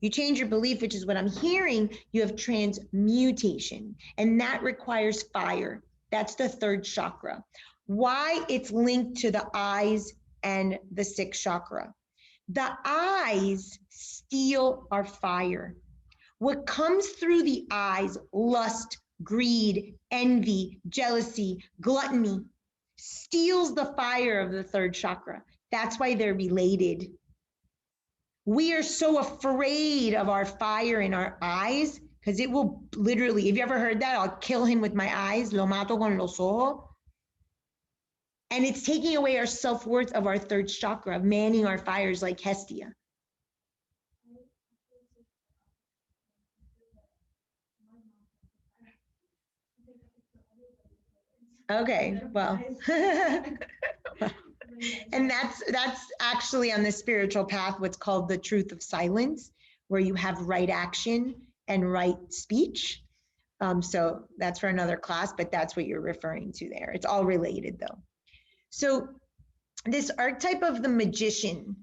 You change your belief, which is what I'm hearing, you have transmutation, and that requires fire. That's the third chakra. Why it's linked to the eyes and the sixth chakra. The eyes steal our fire. What comes through the eyes, lust, greed, envy, jealousy, gluttony, steals the fire of the third chakra. That's why they're related. We are so afraid of our fire in our eyes because it will literally, have you ever heard that? I'll kill him with my eyes, lo mato con los ojos. And it's taking away our self-worth of our third chakra, of manning our fires like Hestia. Okay, well, and that's actually on the spiritual path, what's called the truth of silence, where you have right action and right speech. So that's for another class, but that's what you're referring to there. It's all related though. So this archetype of the magician,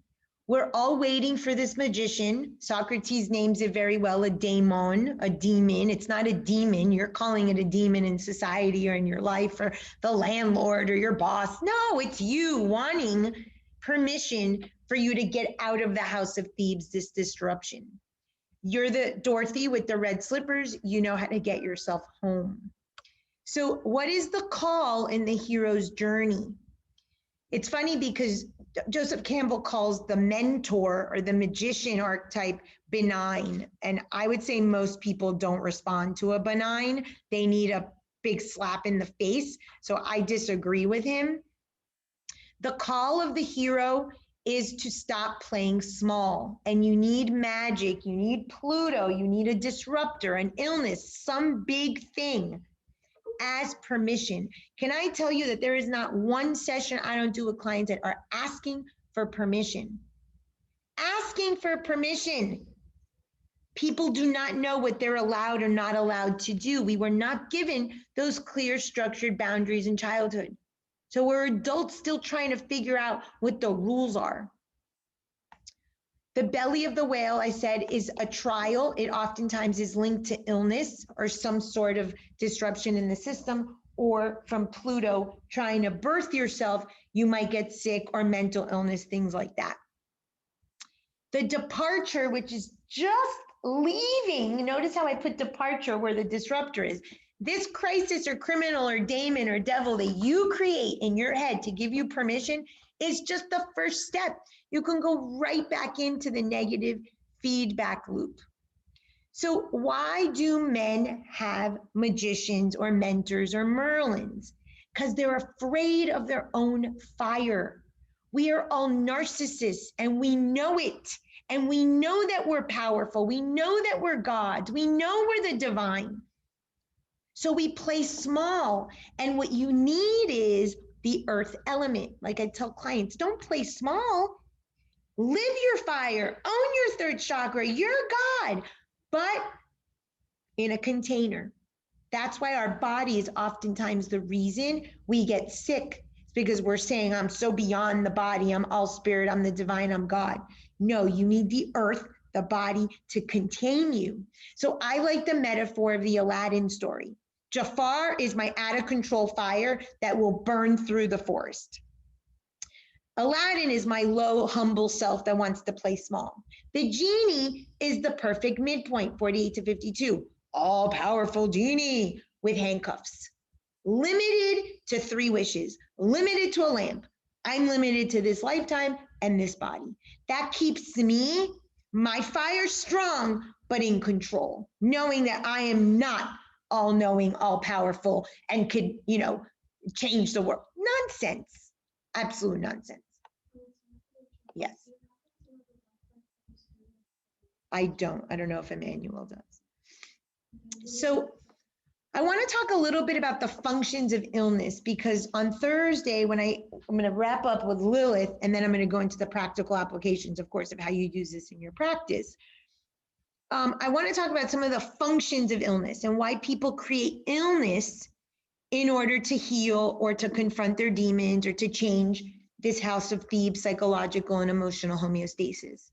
we're all waiting for this magician. Socrates names it very well, a daemon, a demon. It's not a demon. You're calling it a demon in society or in your life or the landlord or your boss. No, it's you wanting permission for you to get out of the House of Thebes, this disruption. You're the Dorothy with the red slippers. You know how to get yourself home. So what is the call in the hero's journey? It's funny because Joseph Campbell calls the mentor or the magician archetype benign. And I would say most people don't respond to a benign. They need a big slap in the face. So I disagree with him. The call of the hero is to stop playing small. And you need magic, you need Pluto, you need a disruptor, an illness, some big thing as permission. Can I tell you that there is not one session I don't do with clients that are asking for permission? Asking for permission. People do not know what they're allowed or not allowed to do. We were not given those clear structured boundaries in childhood. So we're adults still trying to figure out what the rules are. The belly of the whale, I said, is a trial. It oftentimes is linked to illness or some sort of disruption in the system, or from Pluto trying to birth yourself, you might get sick or mental illness, things like that. The departure, which is just leaving, notice how I put departure where the disruptor is. This crisis or criminal or daemon or devil that you create in your head to give you permission is just the first step. You can go right back into the negative feedback loop. So why do men have magicians or mentors or Merlins? Because they're afraid of their own fire. We are all narcissists and we know it. And we know that we're powerful. We know that we're gods. We know we're the divine. So we play small. And what you need is the earth element. Like I tell clients, don't play small. Live your fire, own your third chakra, you're God, but in a container. That's why our body is oftentimes the reason we get sick. It's because we're saying, I'm so beyond the body, I'm all spirit, I'm the divine, I'm God. No, you need the earth, the body to contain you. So I like the metaphor of the Aladdin story. Jafar is my out of control fire that will burn through the forest. Aladdin is my low, humble self that wants to play small. The genie is the perfect midpoint, 48 to 52. All-powerful genie with handcuffs. Limited to 3 wishes. Limited to a lamp. I'm limited to this lifetime and this body. That keeps me, my fire strong, but in control. Knowing that I am not all-knowing, all-powerful, and could, change the world. Nonsense. Absolute nonsense. I don't know if Emmanuel does. So I want to talk a little bit about the functions of illness, because on Thursday, when I'm going to wrap up with Lilith, and then I'm going to go into the practical applications, of course, of how you use this in your practice. I want to talk about some of the functions of illness and why people create illness in order to heal or to confront their demons or to change this House of Thebes psychological and emotional homeostasis.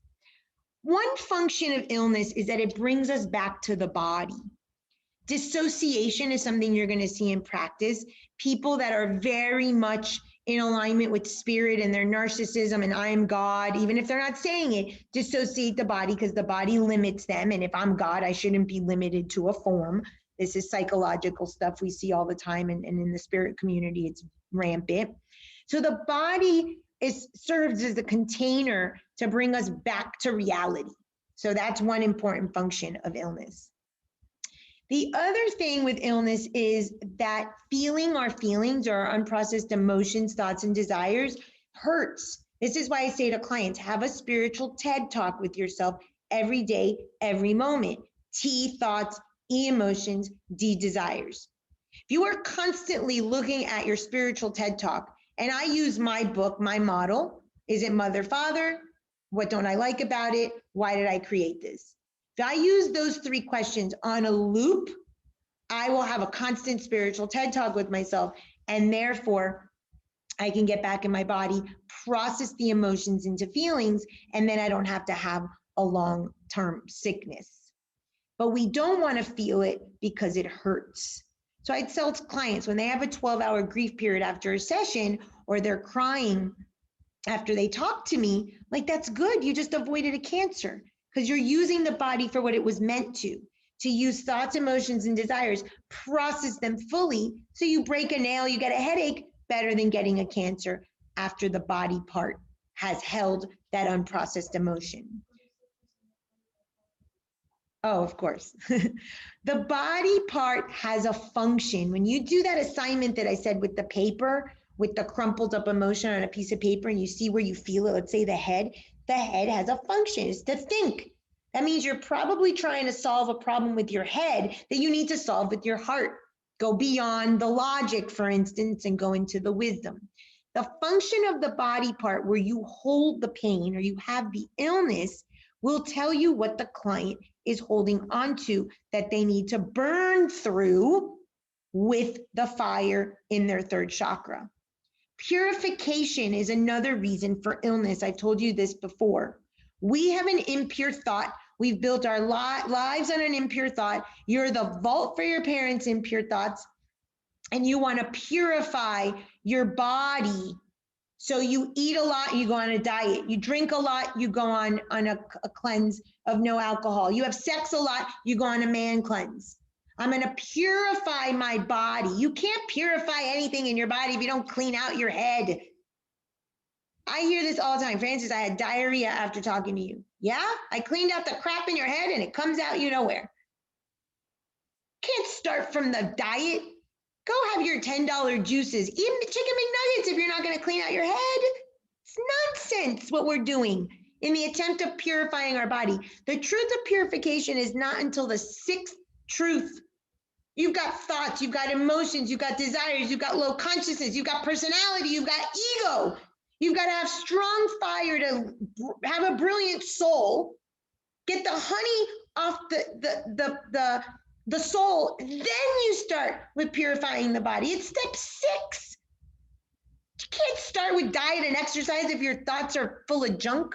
One function of illness is that it brings us back to the body. Dissociation is something you're going to see in practice. People that are very much in alignment with spirit and their narcissism and I am God, even if they're not saying it, dissociate the body because the body limits them. And if I'm God, I shouldn't be limited to a form. This is psychological stuff we see all the time. And in the spirit community, it's rampant. So the body serves as the container to bring us back to reality. So that's one important function of illness. The other thing with illness is that feeling our feelings or our unprocessed emotions, thoughts, and desires hurts. This is why I say to clients, have a spiritual TED talk with yourself every day, every moment. T, thoughts, E, emotions, D, desires. If you are constantly looking at your spiritual TED talk, and I use my book, my model, is it mother, father? What don't I like about it? Why did I create this? If I use those three questions on a loop, I will have a constant spiritual TED talk with myself, and therefore I can get back in my body, process the emotions into feelings, and then I don't have to have a long-term sickness. But we don't want to feel it because it hurts. So I'd tell clients when they have a 12-hour grief period after a session, or they're crying after they talk to me, like, that's good. You just avoided a cancer. Because you're using the body for what it was meant to use thoughts, emotions, and desires, process them fully. So you break a nail, you get a headache, better than getting a cancer after the body part has held that unprocessed emotion. Oh, of course. The body part has a function. When you do that assignment that I said with the paper, with the crumpled up emotion on a piece of paper, and you see where you feel it, let's say the head has a function, it's to think. That means you're probably trying to solve a problem with your head that you need to solve with your heart. Go beyond the logic, for instance, and go into the wisdom. The function of the body part where you hold the pain or you have the illness will tell you what the client is holding onto that they need to burn through with the fire in their third chakra. Purification is another reason for illness. I've told you this before. We have an impure thought. We've built our lives on an impure thought. You're the vault for your parents' impure thoughts, and you want to purify your body. So you eat a lot, you go on a diet. You drink a lot, you go on a cleanse of no alcohol. You have sex a lot, you go on a man cleanse. I'm going to purify my body. You can't purify anything in your body if you don't clean out your head. I hear this all the time. Francis, I had diarrhea after talking to you. Yeah, I cleaned out the crap in your head and it comes out you know where. Can't start from the diet. Go have your $10 juices. Eat the chicken McNuggets if you're not going to clean out your head. It's nonsense what we're doing in the attempt of purifying our body. The truth of purification is not until the sixth truth. You've got thoughts, you've got emotions, you've got desires, you've got low consciousness, you've got personality, you've got ego. You've got to have strong fire to have a brilliant soul. Get the honey off the soul. Then you start with purifying the body. It's step 6. You can't start with diet and exercise if your thoughts are full of junk.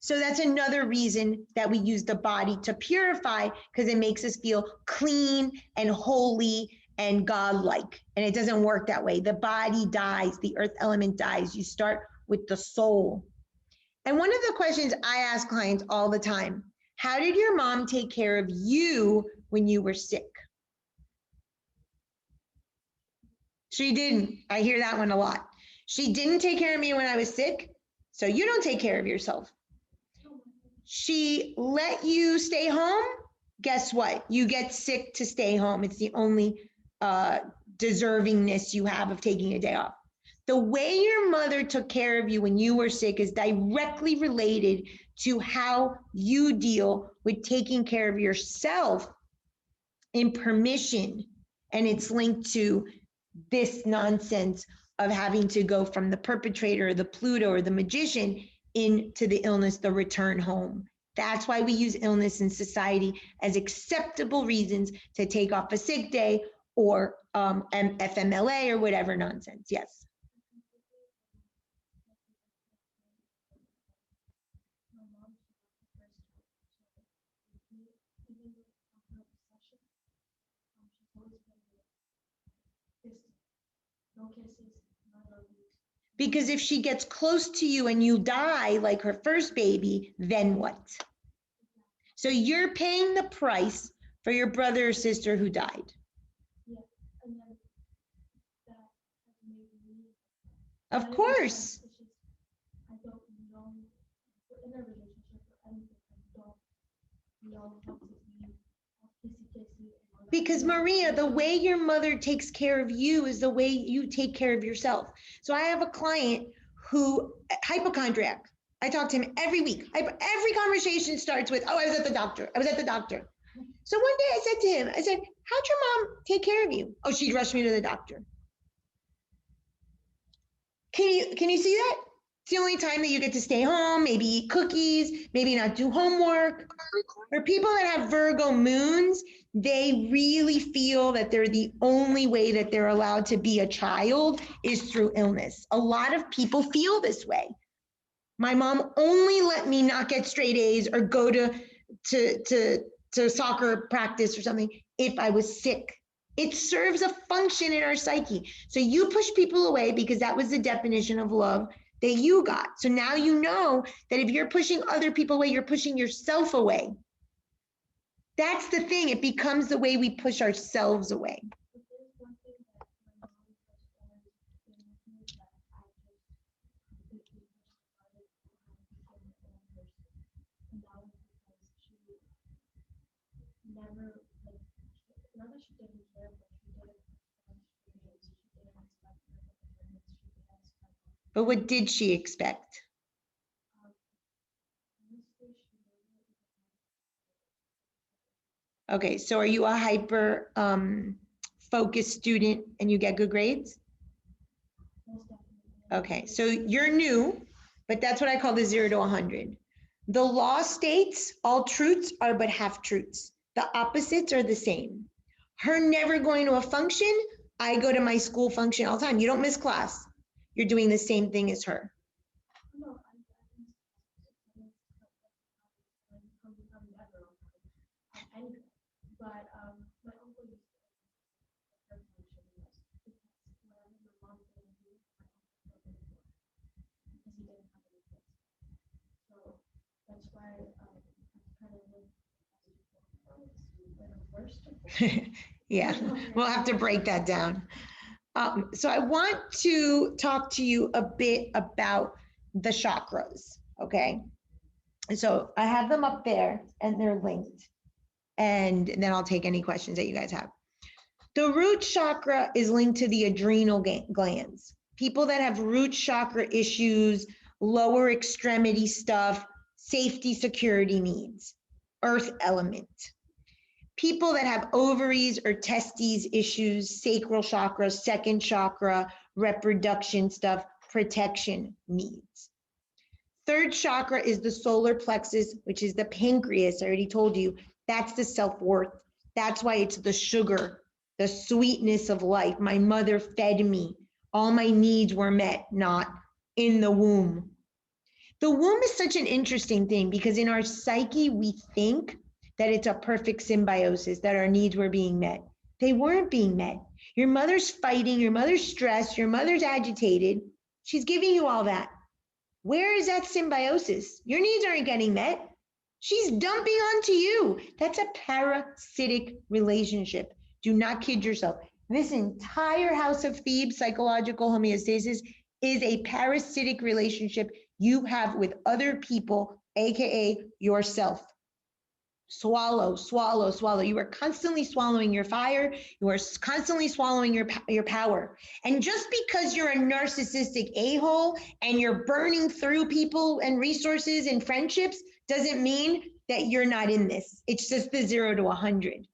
So that's another reason that we use the body to purify, because it makes us feel clean and holy and godlike. And it doesn't work that way. The body dies, the earth element dies. You start with the soul. And one of the questions I ask clients all the time, how did your mom take care of you when you were sick? She didn't. I hear that one a lot. She didn't take care of me when I was sick, so you don't take care of yourself. She let you stay home. Guess what? You get sick to stay home. It's the only deservingness you have of taking a day off. The way your mother took care of you when you were sick is directly related to how you deal with taking care of yourself in permission. And it's linked to this nonsense of having to go from the perpetrator, the Pluto, or the magician into the illness, the return home. That's why we use illness in society as acceptable reasons to take off a sick day or FMLA or whatever nonsense. Yes. Because if she gets close to you and you die like her first baby, then what? So you're paying the price for your brother or sister who died. Yeah, and then that has made me. Of course. I don't know, in a relationship or anything, I don't know how to be kissy-kissy. Because Maria, the way your mother takes care of you is the way you take care of yourself. So I have a client who, hypochondriac. I talk to him every week. Every conversation starts with, oh, I was at the doctor. I was at the doctor. So one day I said to him, I said, how'd your mom take care of you? Oh, she'd rush me to the doctor. Can you see that? It's the only time that you get to stay home, maybe eat cookies, maybe not do homework. For people that have Virgo moons, they really feel that they're the only way that they're allowed to be a child is through illness. A lot of people feel this way. My mom only let me not get straight A's or go to soccer practice or something if I was sick. It serves a function in our psyche. So you push people away because that was the definition of love that you got. So now you know that if you're pushing other people away, you're pushing yourself away. That's the thing. It becomes the way we push ourselves away. But what did she expect? Okay, so are you a hyper focused student and you get good grades? Okay, so you're new, but that's what I call the 0 to 100. The law states all truths are but half truths. The opposites are the same. Her never going to a function, I go to my school function all the time. You don't miss class. You're doing the same thing as her. But my uncle used to her function because whatever my mom didn't do, my uncle did because he didn't have any kids. So that's why I kind of went Yeah, we'll have to break that down. So I want to talk to you a bit about the chakras, okay? So I have them up there and they're linked. And then I'll take any questions that you guys have. The root chakra is linked to the adrenal glands. People that have root chakra issues, lower extremity stuff, safety, security needs, earth element. People that have ovaries or testes issues, sacral chakra, second chakra, reproduction stuff, protection needs. Third chakra is the solar plexus, which is the pancreas. I already told you. That's the self-worth. That's why it's the sugar, the sweetness of life. My mother fed me. All my needs were met, not in the womb. The womb is such an interesting thing because in our psyche, we think that it's a perfect symbiosis, that our needs were being met. They weren't being met. Your mother's fighting, your mother's stressed, your mother's agitated. She's giving you all that. Where is that symbiosis? Your needs aren't getting met. She's dumping onto you. That's a parasitic relationship. Do not kid yourself. This entire House of Thebes psychological homeostasis is a parasitic relationship you have with other people, AKA yourself. Swallow, swallow, swallow. You are constantly swallowing your fire. You are constantly swallowing your power. And just because you're a narcissistic a-hole and you're burning through people and resources and friendships doesn't mean that you're not in this. It's just the 0 to 100.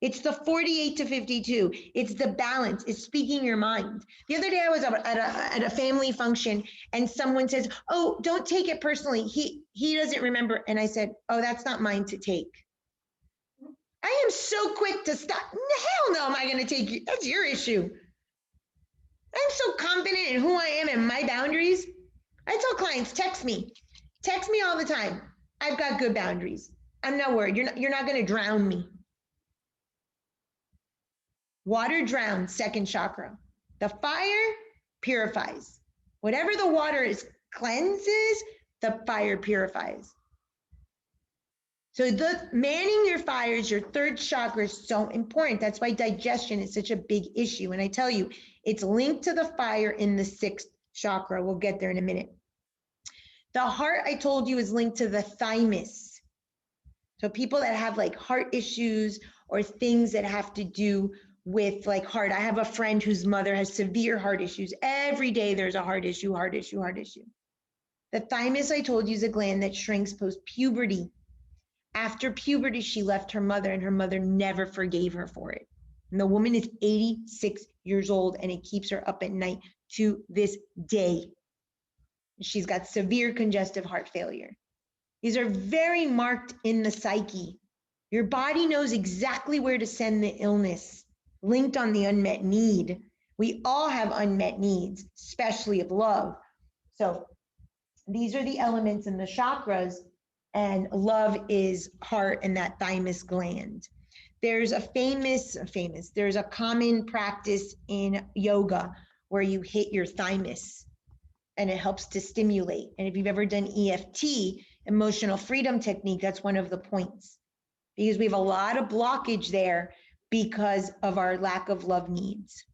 It's the 48 to 52. It's the balance. It's speaking your mind. The other day I was at a family function and someone says, oh, don't take it personally. He doesn't remember. And I said, oh, that's not mine to take. I am so quick to stop. Hell no, am I going to take you? That's your issue. I'm so confident in who I am and my boundaries. I tell clients, text me all the time. I've got good boundaries. I'm not worried. You're not going to drown me. Water drowns, second chakra. The fire purifies. Whatever the water is cleanses, the fire purifies. So the manning your fires, your third chakra is so important. That's why digestion is such a big issue. And I tell you, it's linked to the fire in the sixth chakra. We'll get there in a minute. The heart, I told you, is linked to the thymus. So people that have like heart issues or things that have to do with like heart. I have a friend whose mother has severe heart issues. Every day there's a heart issue, heart issue, heart issue. The thymus, I told you, is a gland that shrinks post-puberty. After puberty, she left her mother and her mother never forgave her for it. And the woman is 86 years old and it keeps her up at night to this day. She's got severe congestive heart failure. These are very marked in the psyche. Your body knows exactly where to send the illness. Linked on the unmet need. We all have unmet needs, especially of love. So these are the elements in the chakras, and love is heart and that thymus gland. There's there's a common practice in yoga where you hit your thymus and it helps to stimulate. And if you've ever done EFT, emotional freedom technique, that's one of the points, because we have a lot of blockage there because of our lack of love needs.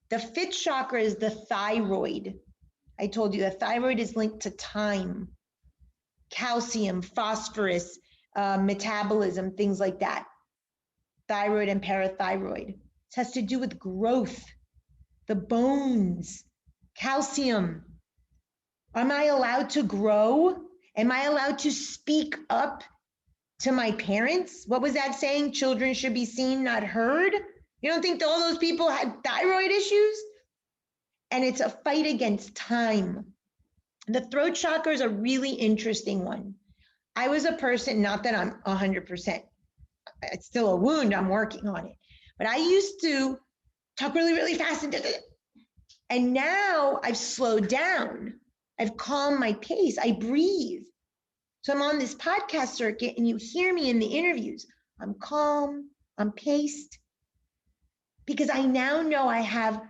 The fifth chakra is the thyroid. I told you the thyroid is linked to time, calcium, phosphorus, metabolism, things like that. Thyroid and parathyroid. This has to do with growth, the bones, calcium. Am I allowed to grow? Am I allowed to speak up to my parents? What was that saying? Children should be seen, not heard. You don't think all those people had thyroid issues? And it's a fight against time. The throat chakra is a really interesting one. I was a person, not that I'm 100%, it's still a wound, I'm working on it. But I used to talk really, really fast and now I've slowed down. I've calmed my pace, I breathe. So I'm on this podcast circuit and you hear me in the interviews. I'm calm, I'm paced, because I now know I have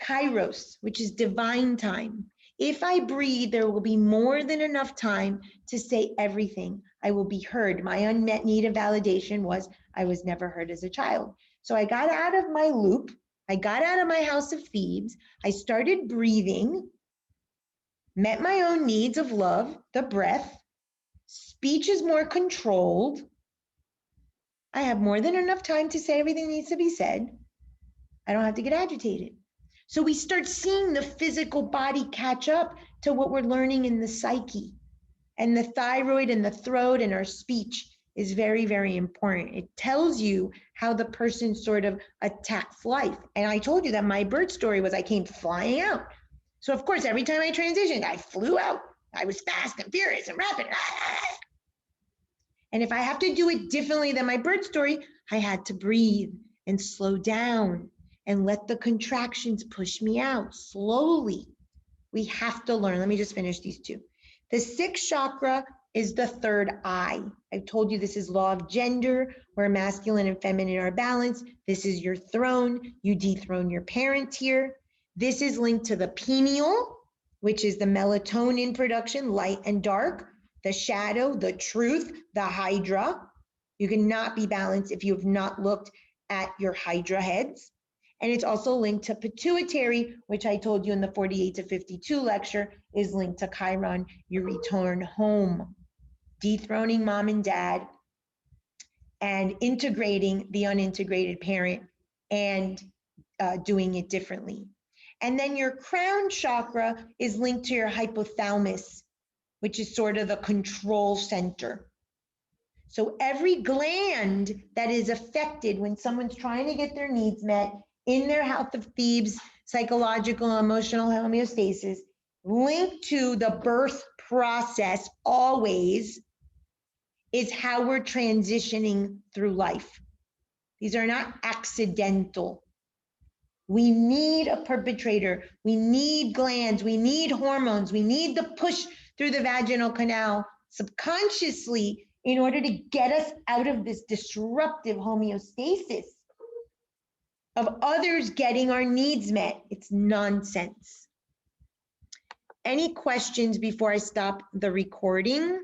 kairos, which is divine time. If I breathe, there will be more than enough time to say everything. I will be heard. My unmet need of validation was I was never heard as a child. So I got out of my loop. I got out of my House of Thebes. I started breathing, met my own needs of love, the breath. Speech is more controlled. I have more than enough time to say everything needs to be said. I don't have to get agitated. So we start seeing the physical body catch up to what we're learning in the psyche. And the thyroid and the throat and our speech is very, very important. It tells you how the person sort of attacks life. And I told you that my birth story was I came flying out. So of course, every time I transitioned, I flew out. I was fast and furious and rapid. And if I have to do it differently than my birth story, I had to breathe and slow down and let the contractions push me out slowly. We have to learn. Let me just finish these two. The sixth chakra is the third eye. I told you this is law of gender, where masculine and feminine are balanced. This is your throne. You dethrone your parent here. This is linked to the pineal, which is the melatonin production, light and dark, the shadow, the truth, the hydra. You cannot be balanced if you have not looked at your hydra heads. And it's also linked to pituitary, which I told you in the 48 to 52 lecture is linked to Chiron. You return home, dethroning mom and dad. and integrating the unintegrated parent and doing it differently. And then your crown chakra is linked to your hypothalamus, which is sort of the control center. So every gland that is affected when someone's trying to get their needs met in their House of Thebes, psychological, emotional homeostasis, linked to the birth process always is how we're transitioning through life. These are not accidental. We need a perpetrator. We need glands. We need hormones. We need the push through the vaginal canal subconsciously in order to get us out of this disruptive homeostasis of others getting our needs met. It's nonsense. Any questions before I stop the recording?